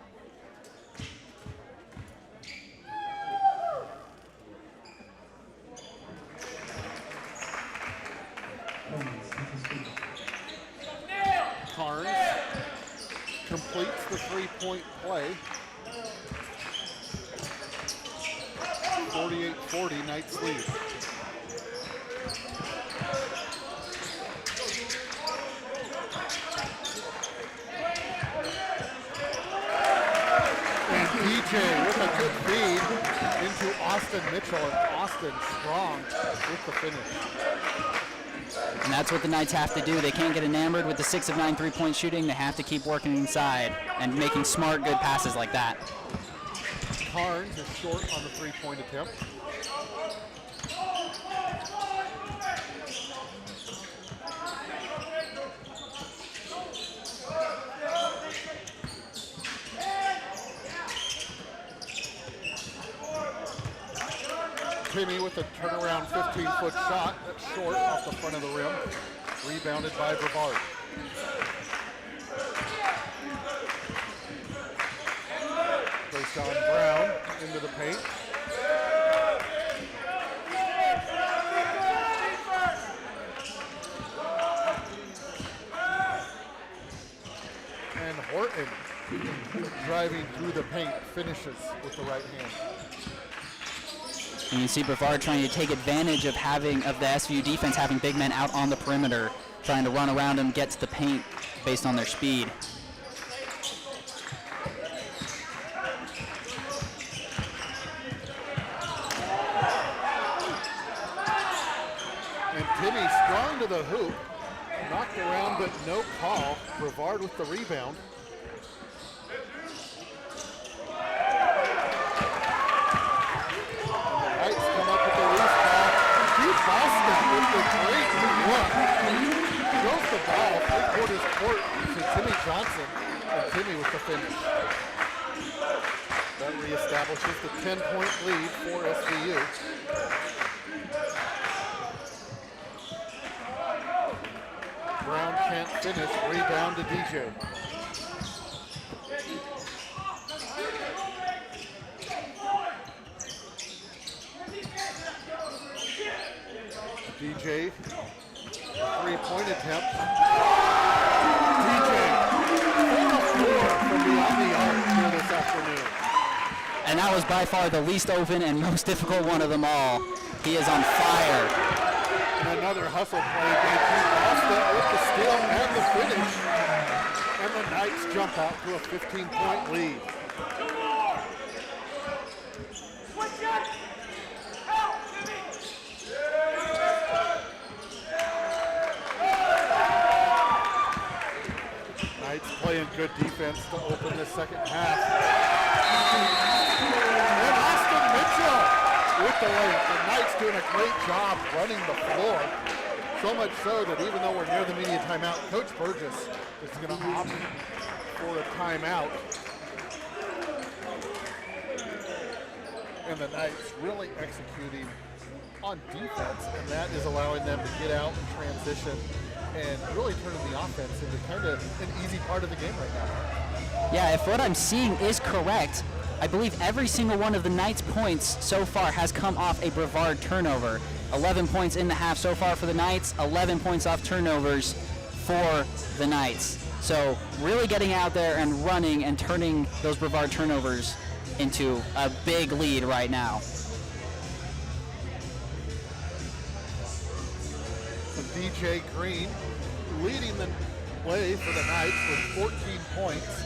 Carnes completes the three-point play. 48-40, Knights lead. And DJ with a good feed into Austin Mitchell, and Austin strong with the finish. And that's what the Knights have to do. They can't get enamored with the 6 of 9 three-point shooting. They have to keep working inside and making smart, good passes like that. Carnes is short on the three-point attempt. Timmy with a turnaround 15-foot shot. That's short off the front of the rim. Rebounded by Brevard. Deshaun Brown into the paint. And Horton driving through the paint finishes with the right hand. And you see Brevard trying to take advantage of the SVU defense having big men out on the perimeter, trying to run around them, get to the paint based on their speed. And Timmy strong to the hoop, knocked around but no call. Brevard with the rebound. Boston with the great look. Throws the ball three-quarters court to Timmy Johnson, and Timmy with the finish. That reestablishes the 10-point lead for SVU. Brown can't finish, rebound to DJ. DJ, three-point attempt. DJ, 4 from beyond the arc here this afternoon. And that was by far the least open and most difficult one of them all. He is on fire. And another hustle play by Boston with the steal and the finish. And the Knights jump out to a 15-point lead. Playing good defense to open the second half. And Austin Mitchell with the layup. The Knights doing a great job running the floor. So much so that even though we're near the media timeout, Coach Burgess is going to opt for a timeout. And the Knights really executing on defense, and that is allowing them to get out and transition and really turning the offense into kind of an easy part of the game right now. Yeah, if what I'm seeing is correct, I believe every single one of the Knights' points so far has come off a Brevard turnover. 11 points in the half so far for the Knights, 11 points off turnovers for the Knights. So really getting out there and running and turning those Brevard turnovers into a big lead right now. So DJ Green leading the way for the Knights with 14 points,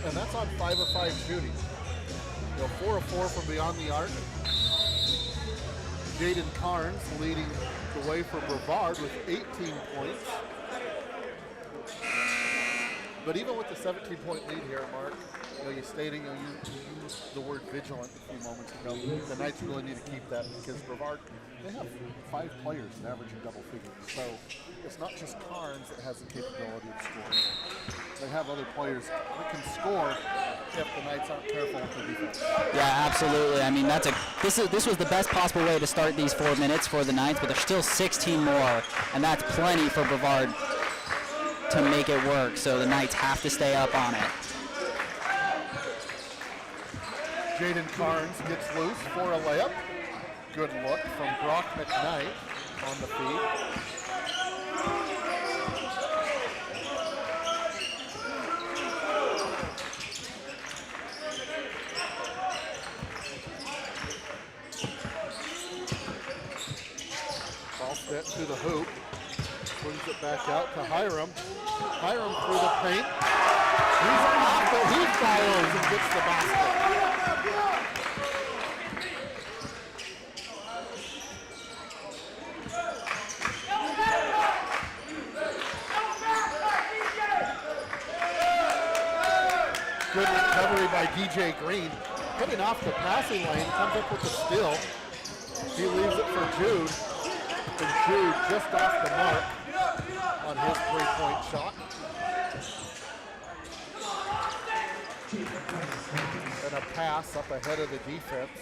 and that's on 5 of 5 shooting. 4 of 4 from beyond the arc. Jaden Carnes leading the way for Brevard with 18 points. But even with the 17-point lead here, Mark, you stated you used the word vigilant a few moments ago. The Knights really need to keep that because Brevard, they have 5 players that average in double figures. So it's not just Carnes that has the capability of scoring. They have other players that can score if the Knights aren't careful with their defense. Yeah, absolutely. I mean, this was the best possible way to start these 4 minutes for the Knights, but there's still 16 more, and that's plenty for Brevard to make it work. So the Knights have to stay up on it. Jaden Carnes gets loose for a layup. Good look from Brock McKnight on the feed. Ball set to the hoop. Brings it back out to Hiram. Hiram through the paint. He's off the hoop, follows and gets the basket. Good recovery by DJ Green. Coming off the passing lane, comes up with the steal. He leaves it for Jude. And Jude just off the mark on his three-point shot. And a pass up ahead of the defense.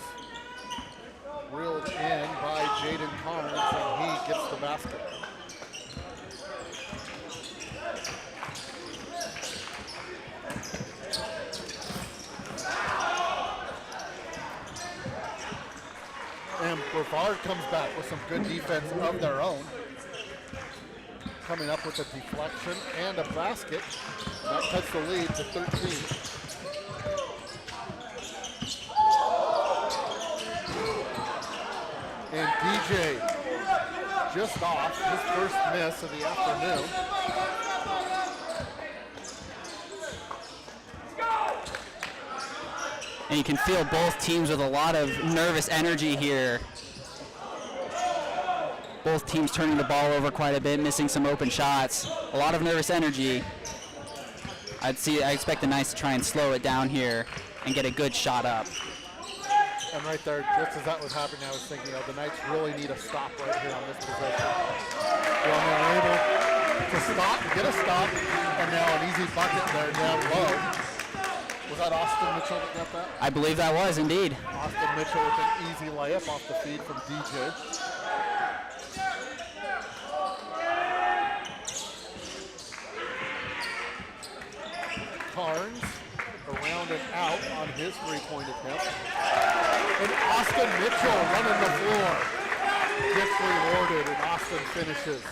Reeled in by Jaden Carnes, and he gets the basket. And Brevard comes back with some good defense of their own. Coming up with a deflection and a basket. That cuts the lead to 13. And DJ just off his first miss of the afternoon. And you can feel both teams with a lot of nervous energy here. Both teams turning the ball over quite a bit, missing some open shots. A lot of nervous energy. I expect the Knights to try and slow it down here and get a good shot up. And right there, just as that was happening, I was thinking, the Knights really need a stop right here on this possession. Well, they were able to stop, get a stop, and now an easy bucket there down low. Was that Austin Mitchell that got that? I believe that was, indeed. Austin Mitchell with an easy layup off the feed from DJ. Carnes around and out on his three-point attempt. And Austin Mitchell running the floor. Gets rewarded, and Austin finishes.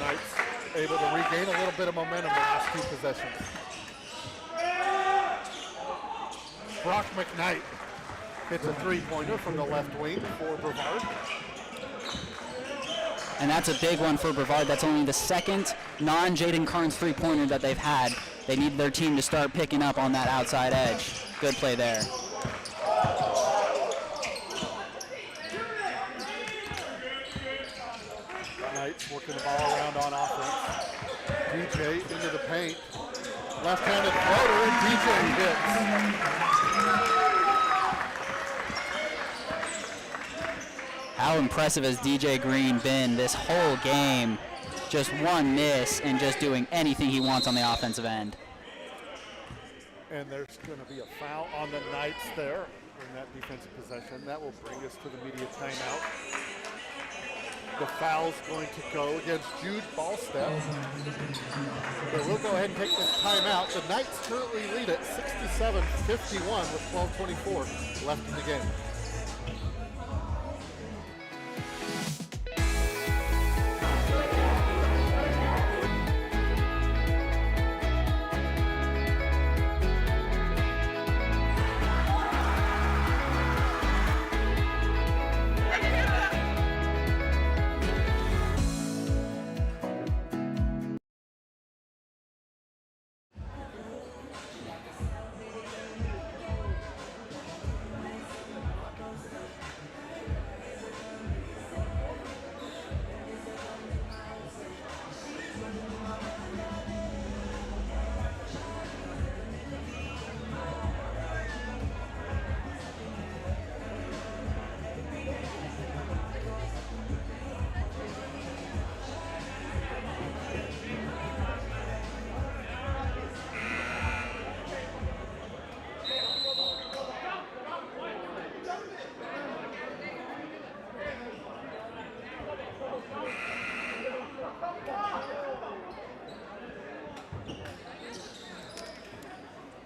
Knights able to regain a little bit of momentum the last 2 possessions. Brock McKnight hits a three-pointer from the left wing for Brevard. And that's a big one for Brevard. That's only the second non-Jaden Carnes three-pointer that they've had. They need their team to start picking up on that outside edge. Good play there. Knights working the ball around on offense. DJ into the paint. Left-handed floater, and DJ hits. How impressive has DJ Green been this whole game? just one miss and just doing anything he wants on the offensive end. And there's going to be a foul on the Knights there in that defensive possession. That will bring us to the media timeout. The foul's going to go against Jude Ballstep. So we'll go ahead and take this timeout. The Knights currently lead at 67-51 with 12:24 left in the game.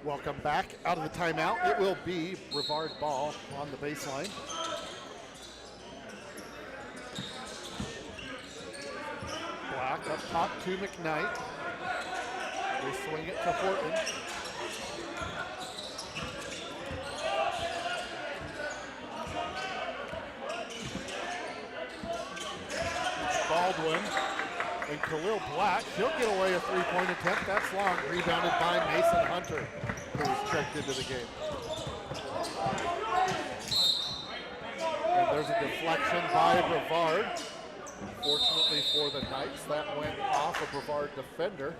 Welcome back out of the timeout. It will be Brevard ball on the baseline. Black up top to McKnight. They swing it to Horton. Baldwin and Khalil Black. He'll get away a three-point attempt. That's long. Rebounded by Mason Hunter, who was checked into the game. And there's a deflection by Brevard. Fortunately for the Knights, that went off a Brevard defender.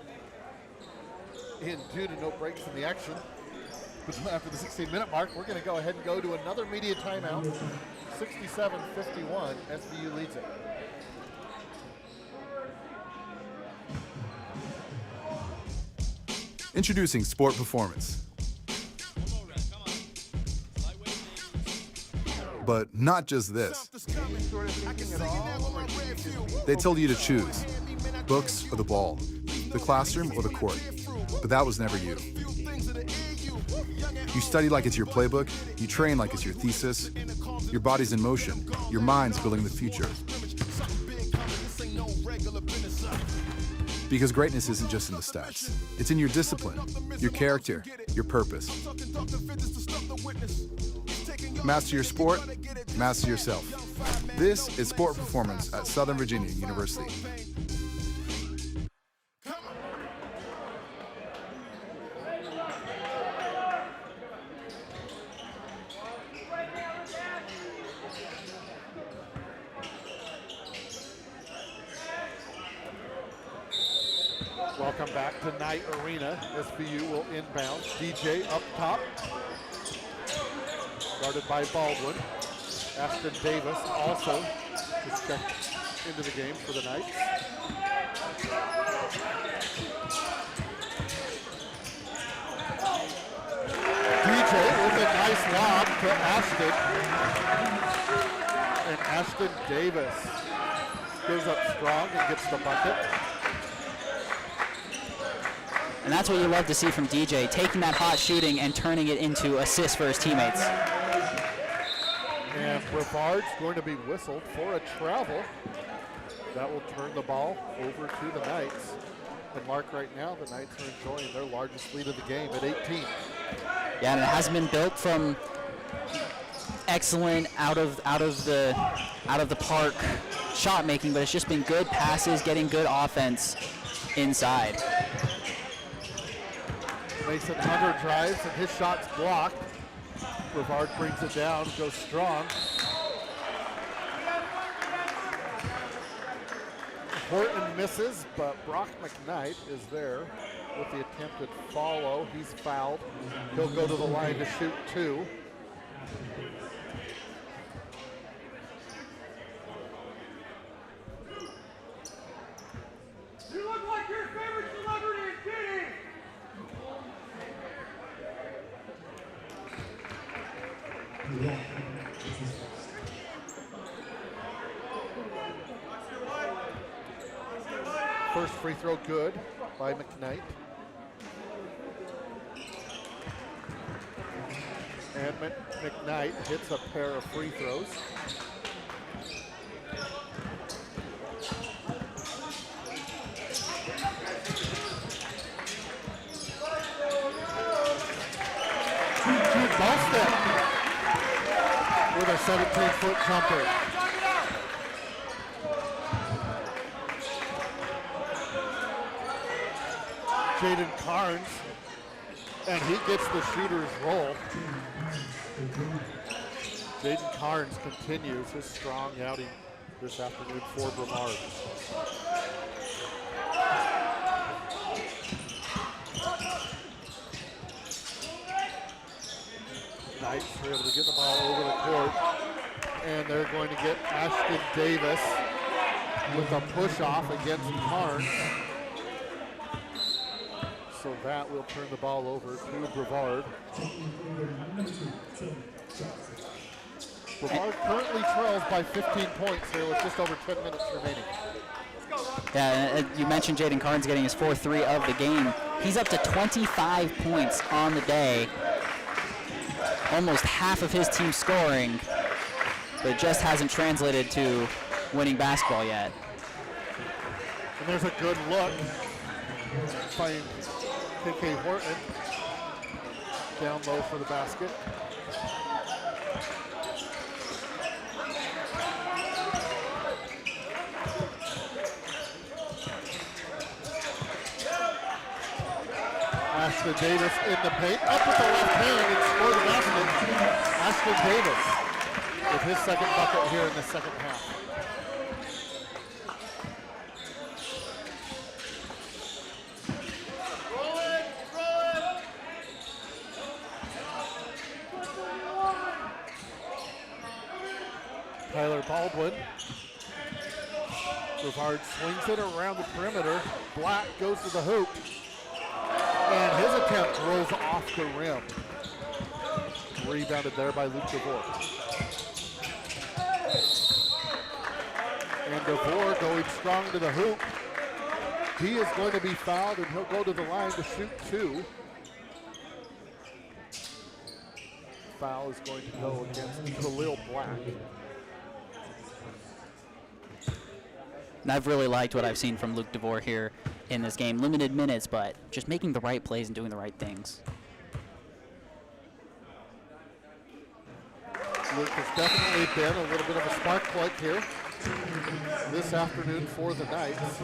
And due to no breaks in the action, after the 16-minute mark, we're going to go ahead and go to another media timeout. 67-51, SVU leads it. Introducing Sport Performance. But not just this. They told you to choose books or the ball, the classroom or the court. But that was never you. You study like it's your playbook, you train like it's your thesis. Your body's in motion, your mind's building the future. Because greatness isn't just in the stats. It's in your discipline, your character, your purpose. Master your sport, master yourself. This is Sport Performance at Southern Virginia University. Welcome back to Knight Arena. SVU will inbound. DJ up top. Guarded by Baldwin. Ashton Davis also is checked into the game for the Knights. DJ with a nice lob to Ashton. And Ashton Davis goes up strong and gets the bucket. And that's what you love to see from DJ, taking that hot shooting and turning it into assists for his teammates. And Brevard's going to be whistled for a travel. That will turn the ball over to the Knights. And Mark, right now, the Knights are enjoying their largest lead of the game at 18. Yeah, and it hasn't been built from excellent out of the park shot making, but it's just been good passes, getting good offense inside. Mason Hunter drives and his shot's blocked. Brevard brings it down, goes strong. Horton misses, but Brock McKnight is there with the attempted follow. He's fouled. He'll go to the line to shoot two. First free throw good by McKnight. And McKnight hits a pair of free throws. Ballstead with a 17-foot jumper. Jaden Carnes, and he gets the shooter's roll. Jaden Carnes continues his strong outing this afternoon for Brevard. Knights are able to get the ball over the court, and they're going to get Ashton Davis with a push-off against Carnes. So that will turn the ball over to Brevard. Brevard currently trails by 15 points here with just over 10 minutes remaining. Yeah, you mentioned Jaden Carnes getting his 4th of the game. He's up to 25 points on the day. Almost half of his team scoring, but it just hasn't translated to winning basketball yet. And there's a good look by KK Horton. Down low for the basket. Ashton Davis in the paint, up with the left hand and score the basket. Ashton Davis with his second bucket here in the second half. Tyler Baldwin. Brevard swings it around the perimeter. Black goes to the hoop. And his attempt rolls off the rim. Rebounded there by Luke DeVore. And DeVore going strong to the hoop. He is going to be fouled, and he'll go to the line to shoot 2. Foul is going to go against Khalil Black. And I've really liked what I've seen from Luke DeVore here in this game. Limited minutes, but just making the right plays and doing the right things. Luke has definitely been a little bit of a spark plug here this afternoon for the Knights.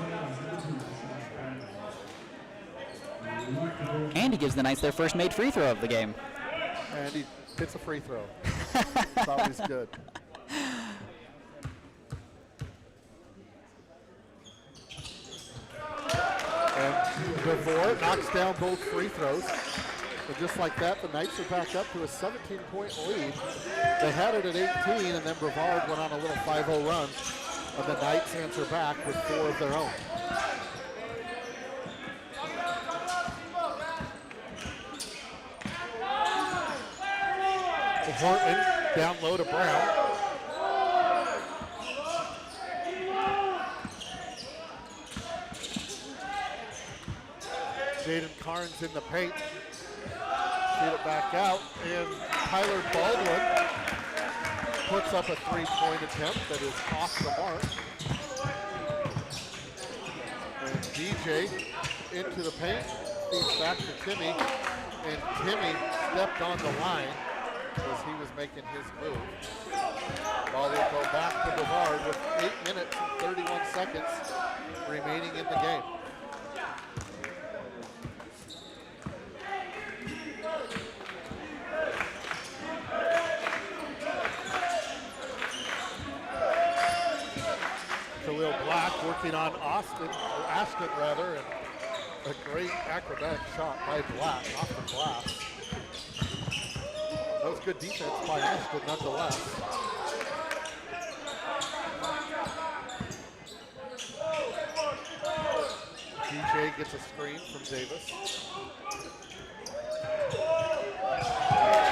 And he gives the Knights their first made free throw of the game. And he hits a free throw. It's always good. And DeVore knocks down both free throws. And just like that, the Knights are back up to a 17-point lead. They had it at 18, and then Brevard went on a little 5-0 run. And the Knights answer back with 4 of their own. Horton down low to Brown. Jaden Carnes in the paint. Get it back out, and Tyler Baldwin puts up a 3-point attempt that is off the mark. And DJ into the paint, feeds back to Timmy, and Timmy stepped on the line as he was making his move. Ball will go back to Brevard with 8 minutes and 31 seconds remaining in the game. Khalil Black working on Ashton rather, and a great acrobatic shot by Black off the glass. That was good defense by Ashton nonetheless. DJ gets a screen from Davis.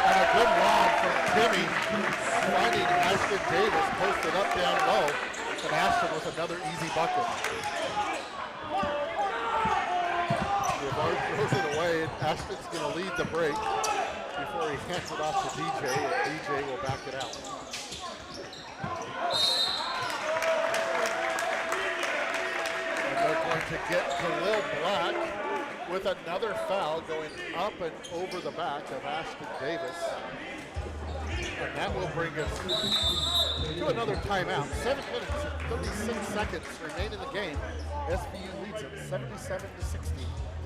And a good lob from Timmy, finding Ashton Davis posted up down low, and Ashton with another easy bucket. Brevard throws it away, and Ashton's going to lead the break before he hands it off to DJ, and DJ will back it out. And they're going to get Khalil Black with another foul going up and over the back of Ashton Davis. And that will bring us to another timeout. 7 minutes and 36 seconds remain in the game. SVU leads it 77-60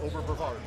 over Brevard.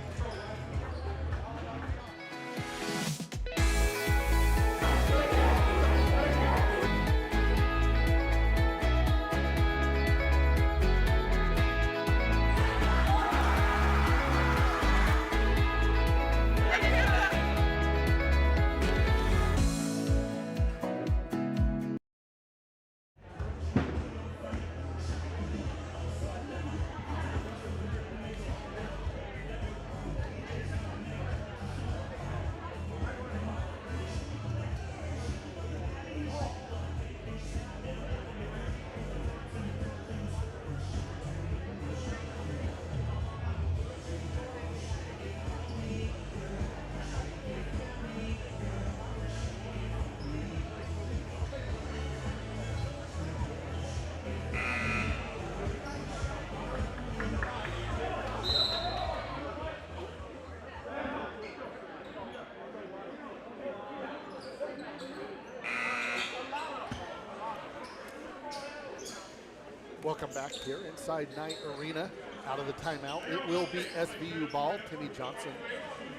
Welcome back here inside Knight Arena. Out of the timeout, it will be SVU ball. Timmy Johnson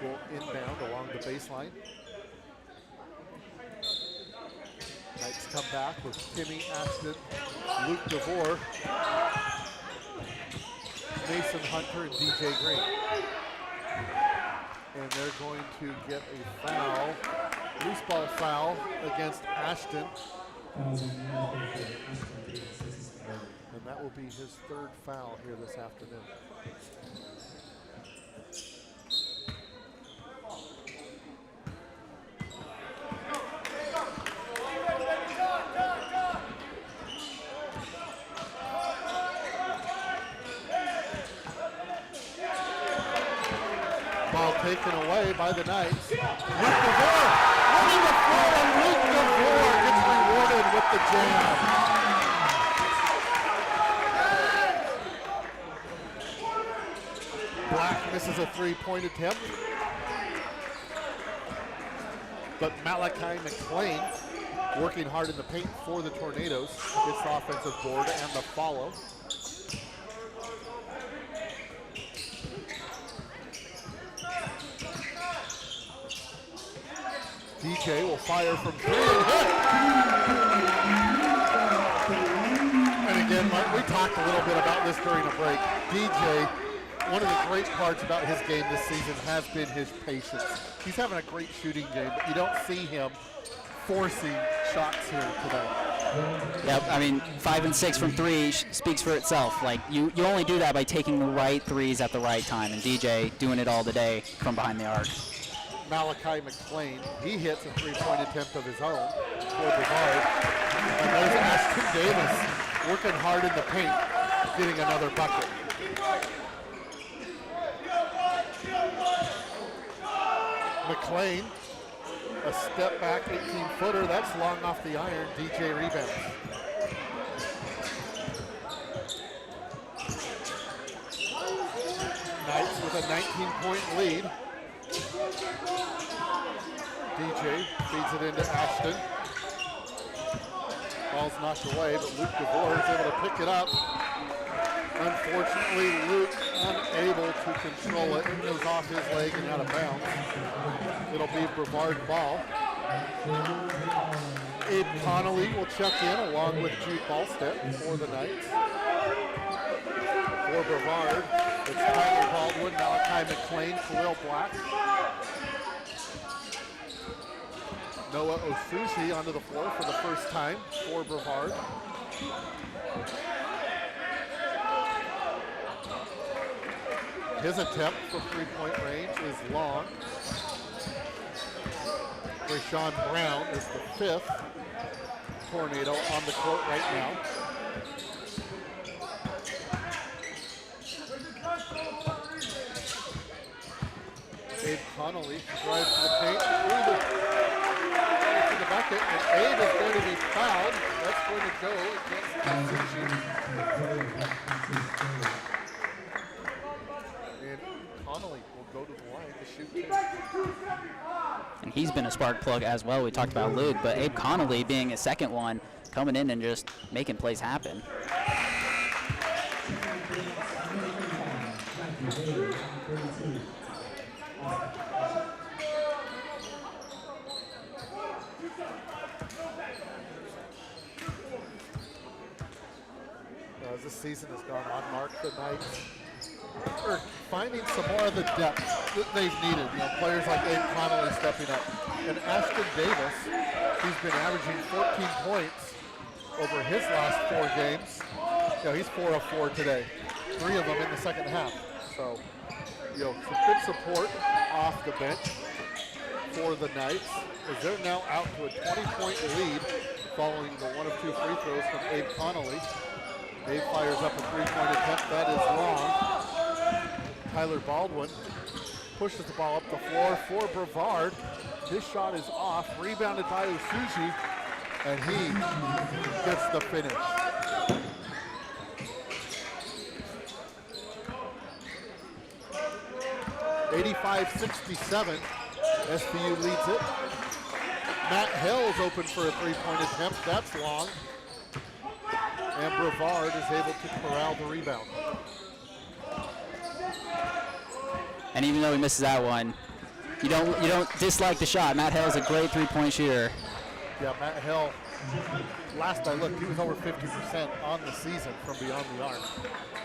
will inbound along the baseline. Knights come back with Timmy, Ashton, Luke DeVore, Mason Hunter, and DJ Green. And they're going to get a foul, loose ball foul against Ashton. And that will be his third foul here this afternoon. Ball taken away by the Knights. Luke DeVore running the floor, and Luke DeVore gets rewarded with the jam. Black misses a three-point attempt. But Malachi McLean, working hard in the paint for the Tornadoes, gets the offensive board and the follow. DJ will fire from three and hit. And again, we talked a little bit about this during the break. DJ, one of the great parts about his game this season has been his patience. He's having a great shooting game, but you don't see him forcing shots here today. Yep, I mean, 5 and 6 from three speaks for itself. Like, you only do that by taking the right threes at the right time, and DJ doing it all today from behind the arc. Malachi McLean, he hits a three-point attempt of his own for Brevard. And there's Ashton Davis working hard in the paint, getting another bucket. McLean, a step back 18-footer, that's long off the iron. DJ rebounds. Knights with a 19-point lead. DJ feeds it into Ashton. Ball's knocked away, but Luke DeVore is able to pick it up. Unfortunately, Luke unable to control it. It goes off his leg and out of bounds. It'll be Brevard ball. Abe Connolly will check in along with Jude Ballstead for the Knights. For Brevard, it's Tyler Baldwin, Malachi McLean, Khalil Black. Noah Osushi onto the floor for the first time for Brevard. His attempt from three-point range is long. Rashawn Brown is the fifth Tornado on the court right now. Connolly drives to the paint, through the bucket, and Abe is going to be fouled. That's going to go against Sushi. And Connolly will go to the line to shoot 2. And he's been a spark plug as well. We talked about Luke, but Abe Connolly being a second one, coming in and just making plays happen. As this season has gone on, Mark, the Knights are finding some more of the depth that they've needed. You know, players like Abe Connolly stepping up. And Ashton Davis, who's been averaging 14 points over his last 4 games. You know, he's 4 of 4 today. 3 of them in the second half. So, you know, some good support off the bench for the Knights, as they're now out to a 20-point lead following the 1 of 2 free throws from Abe Connolly. Abe fires up a 3-point attempt. That is long. Tyler Baldwin pushes the ball up the floor for Brevard. His shot is off, rebounded by Usuji, and he gets the finish. (85-67), SVU leads it. Matt Hill's open for a 3-point attempt. That's long. And Brevard is able to corral the rebound. And even though he misses that one, you don't dislike the shot. Matt Hill's a great 3-point shooter. Yeah, Matt Hill, last I looked, he was over 50% on the season from beyond the arc.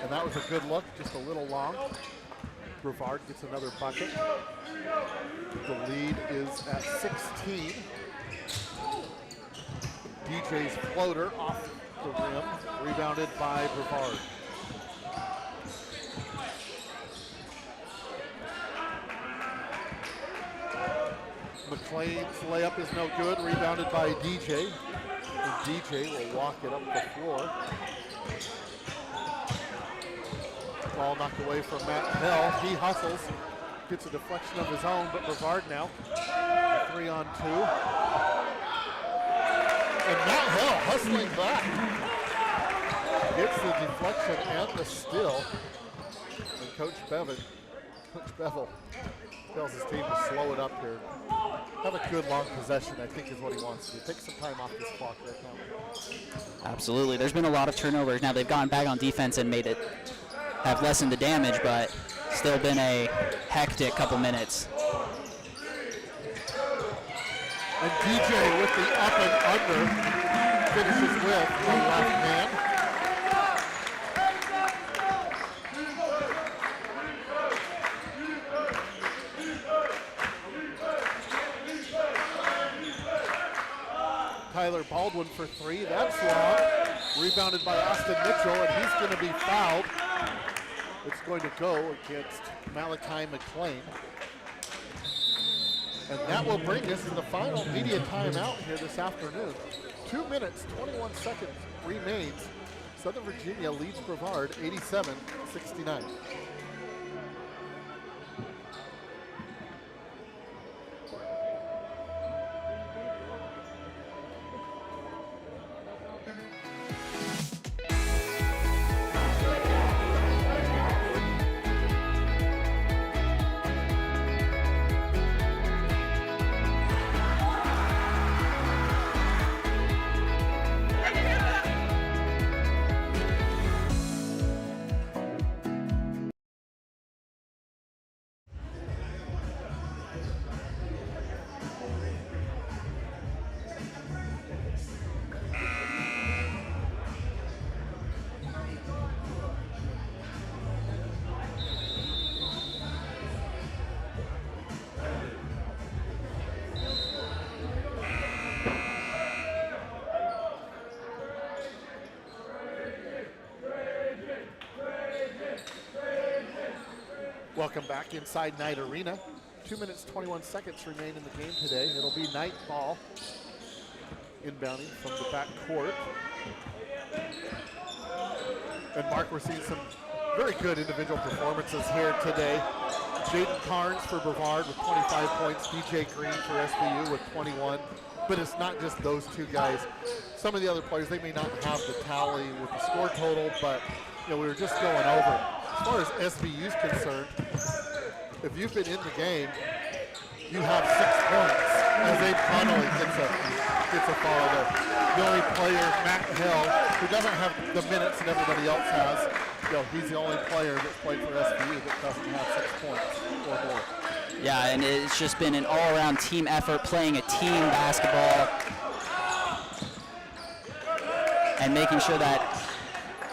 And that was a good look, just a little long. Brevard gets another bucket. The lead is at 16. DJ's floater off the rim, rebounded by Brevard. McLean's layup is no good, rebounded by DJ. And DJ will walk it up the floor. Ball knocked away from Matt Hill. He hustles, gets a deflection of his own, but Brevard now, 3-on-2. And Matt Hill hustling back. Gets the deflection and the steal. And Coach Bevel tells his team to slow it up here. Have a good long possession, I think, is what he wants to do. Take some time off this clock right now. Absolutely. There's been a lot of turnovers. Now they've gone back on defense and have lessened the damage, but still been a hectic couple minutes. And DJ with the up and under finishes with the left hand. Tyler Baldwin for 3, that's long. Rebounded by Austin Mitchell, and he's going to be fouled. It's going to go against Malachi McLean. And that will bring us to the final media timeout here this afternoon. 2 minutes, 21 seconds remains. Southern Virginia leads Brevard 87-69. Welcome back inside Knight Arena. 2 minutes, 21 seconds remain in the game today. It'll be Knight ball inbounding from the back court. And Mark, we're seeing some very good individual performances here today. Jaden Carnes for Brevard with 25 points, DJ Green for SVU with 21. But it's not just those two guys. Some of the other players, they may not have the tally with the score total, but we were just going over. As far as SVU's concerned, if you've been in the game, you have 6 points as Abe Connolly gets a follow there. The only player, Matt Hill, who doesn't have the minutes that everybody else has, he's the only player that's played for SVU that doesn't have 6 points or more. Yeah, and it's just been an all-around team effort, playing a team basketball and making sure that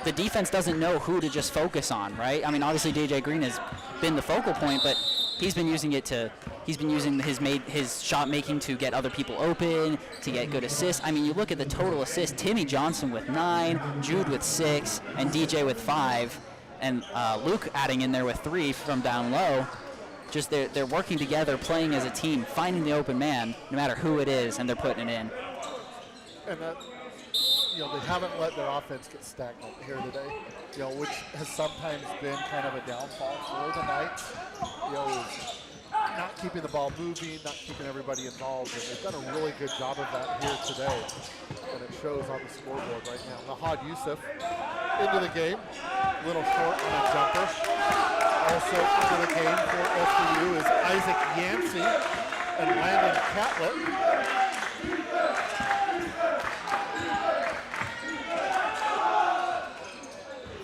the defense doesn't know who to just focus on, right? I mean, obviously DJ Green has been the focal point, but he's been using his shot making to get other people open, to get good assists. I mean, you look at the total assists, Timmy Johnson with 9, Jude with 6, and DJ with 5, and Luke adding in there with 3 from down low. Just they're working together, playing as a team, finding the open man, no matter who it is, and they're putting it in. And that, they haven't let their offense get stagnant here today, which has sometimes been kind of a downfall for the Knights. Not keeping the ball moving, not keeping everybody involved, and they've done a really good job of that here today, and it shows on the scoreboard right now. Nahad Youssef into the game, a little short on a jumper. Also into the game for SVU is Isaac Yancey and Landon Catlett.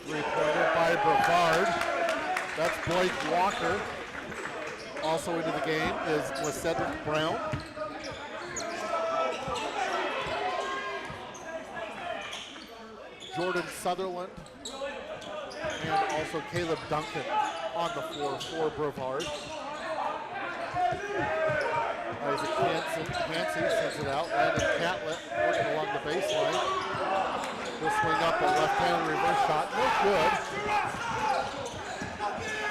Three-pointer by Brevard. That's Blake Walker. Also into the game was Cedric Brown. Jordan Sutherland and also Caleb Duncan on the floor for Brevard. Isaac Yancey sends it out. Landon Catlett working along the baseline. He'll swing up a left-handed reverse shot. No good.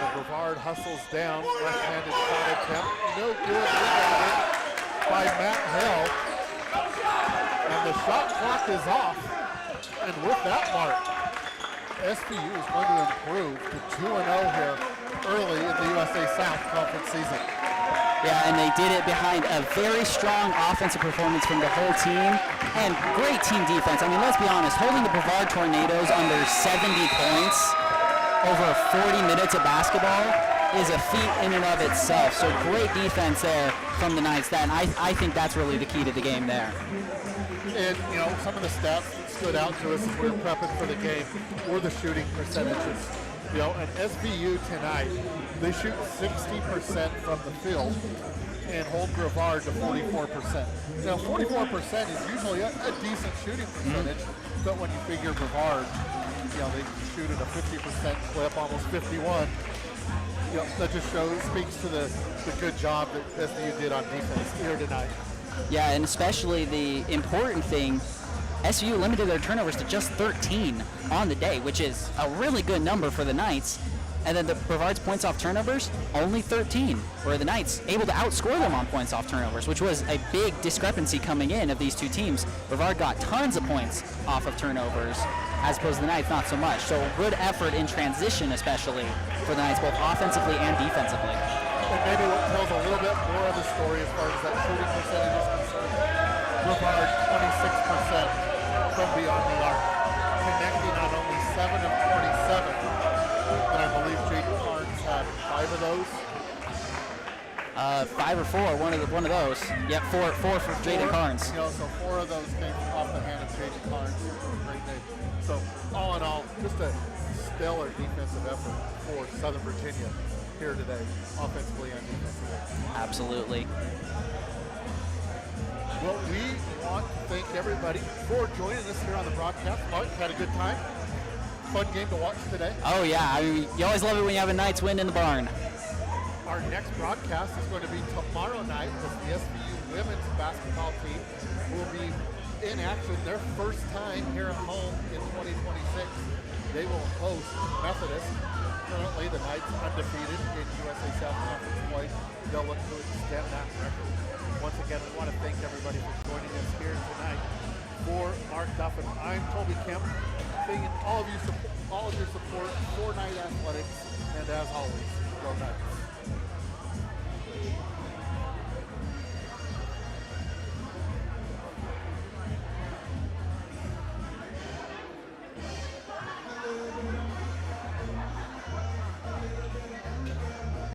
And Brevard hustles down. Left-handed shot attempt. No good. Rebounded by Matt Hill. And the shot clock is off. And with that mark, SVU is going to improve to 2-0 here early in the USA South Conference season. Yeah, and they did it behind a very strong offensive performance from the whole team and great team defense. I mean, let's be honest, holding the Brevard Tornadoes under 70 points over 40 minutes of basketball is a feat in and of itself. So great defense there from the Knights. I think that's really the key to the game there. And, some of the stats that stood out to us as we were prepping for the game were the shooting percentages. And SVU tonight, they shoot 60% from the field and hold Brevard to 44%. Now, 44% is usually a decent shooting percentage, but when you figure Brevard, they shoot at a 50% clip, almost 51, that just speaks to the good job that SVU did on defense here tonight. Yeah, and especially the important thing, SVU limited their turnovers to just 13 on the day, which is a really good number for the Knights. And then the Brevard's points off turnovers, only 13, where the Knights able to outscore them on points off turnovers, which was a big discrepancy coming in of these two teams. Brevard got tons of points off of turnovers, as opposed to the Knights not so much. So good effort in transition, especially for the Knights, both offensively and defensively. And maybe what tells a little bit more of the story as far as that shooting percentage is concerned. Brevard, 26% from beyond the arc, connecting on only 7 of 27. And I believe Jaden Carnes had 5 of those. 5 or 4, one of those. Yep, four for Jaden Carnes. So 4 of those came off the hand of Jaden Carnes. Great day. So all in all, just a stellar defensive effort for Southern Virginia here today, offensively and defensively. Absolutely. Well, we want to thank everybody for joining us here on the broadcast. Mark, had a good time? Fun game to watch today? Oh yeah, I mean, you always love it when you have a Knights win in the barn. Our next broadcast is going to be tomorrow night as the SVU women's basketball team will be in action their first time here at home in 2026. They will host Methodist. Currently, the Knights undefeated in USA South Conference play. They'll look to extend that record. Once again, we want to thank everybody for joining us here tonight. For Mark Duffin, I'm Colby Kemp. Thanking all all of your support for Knight Athletics, and as always, go Knights.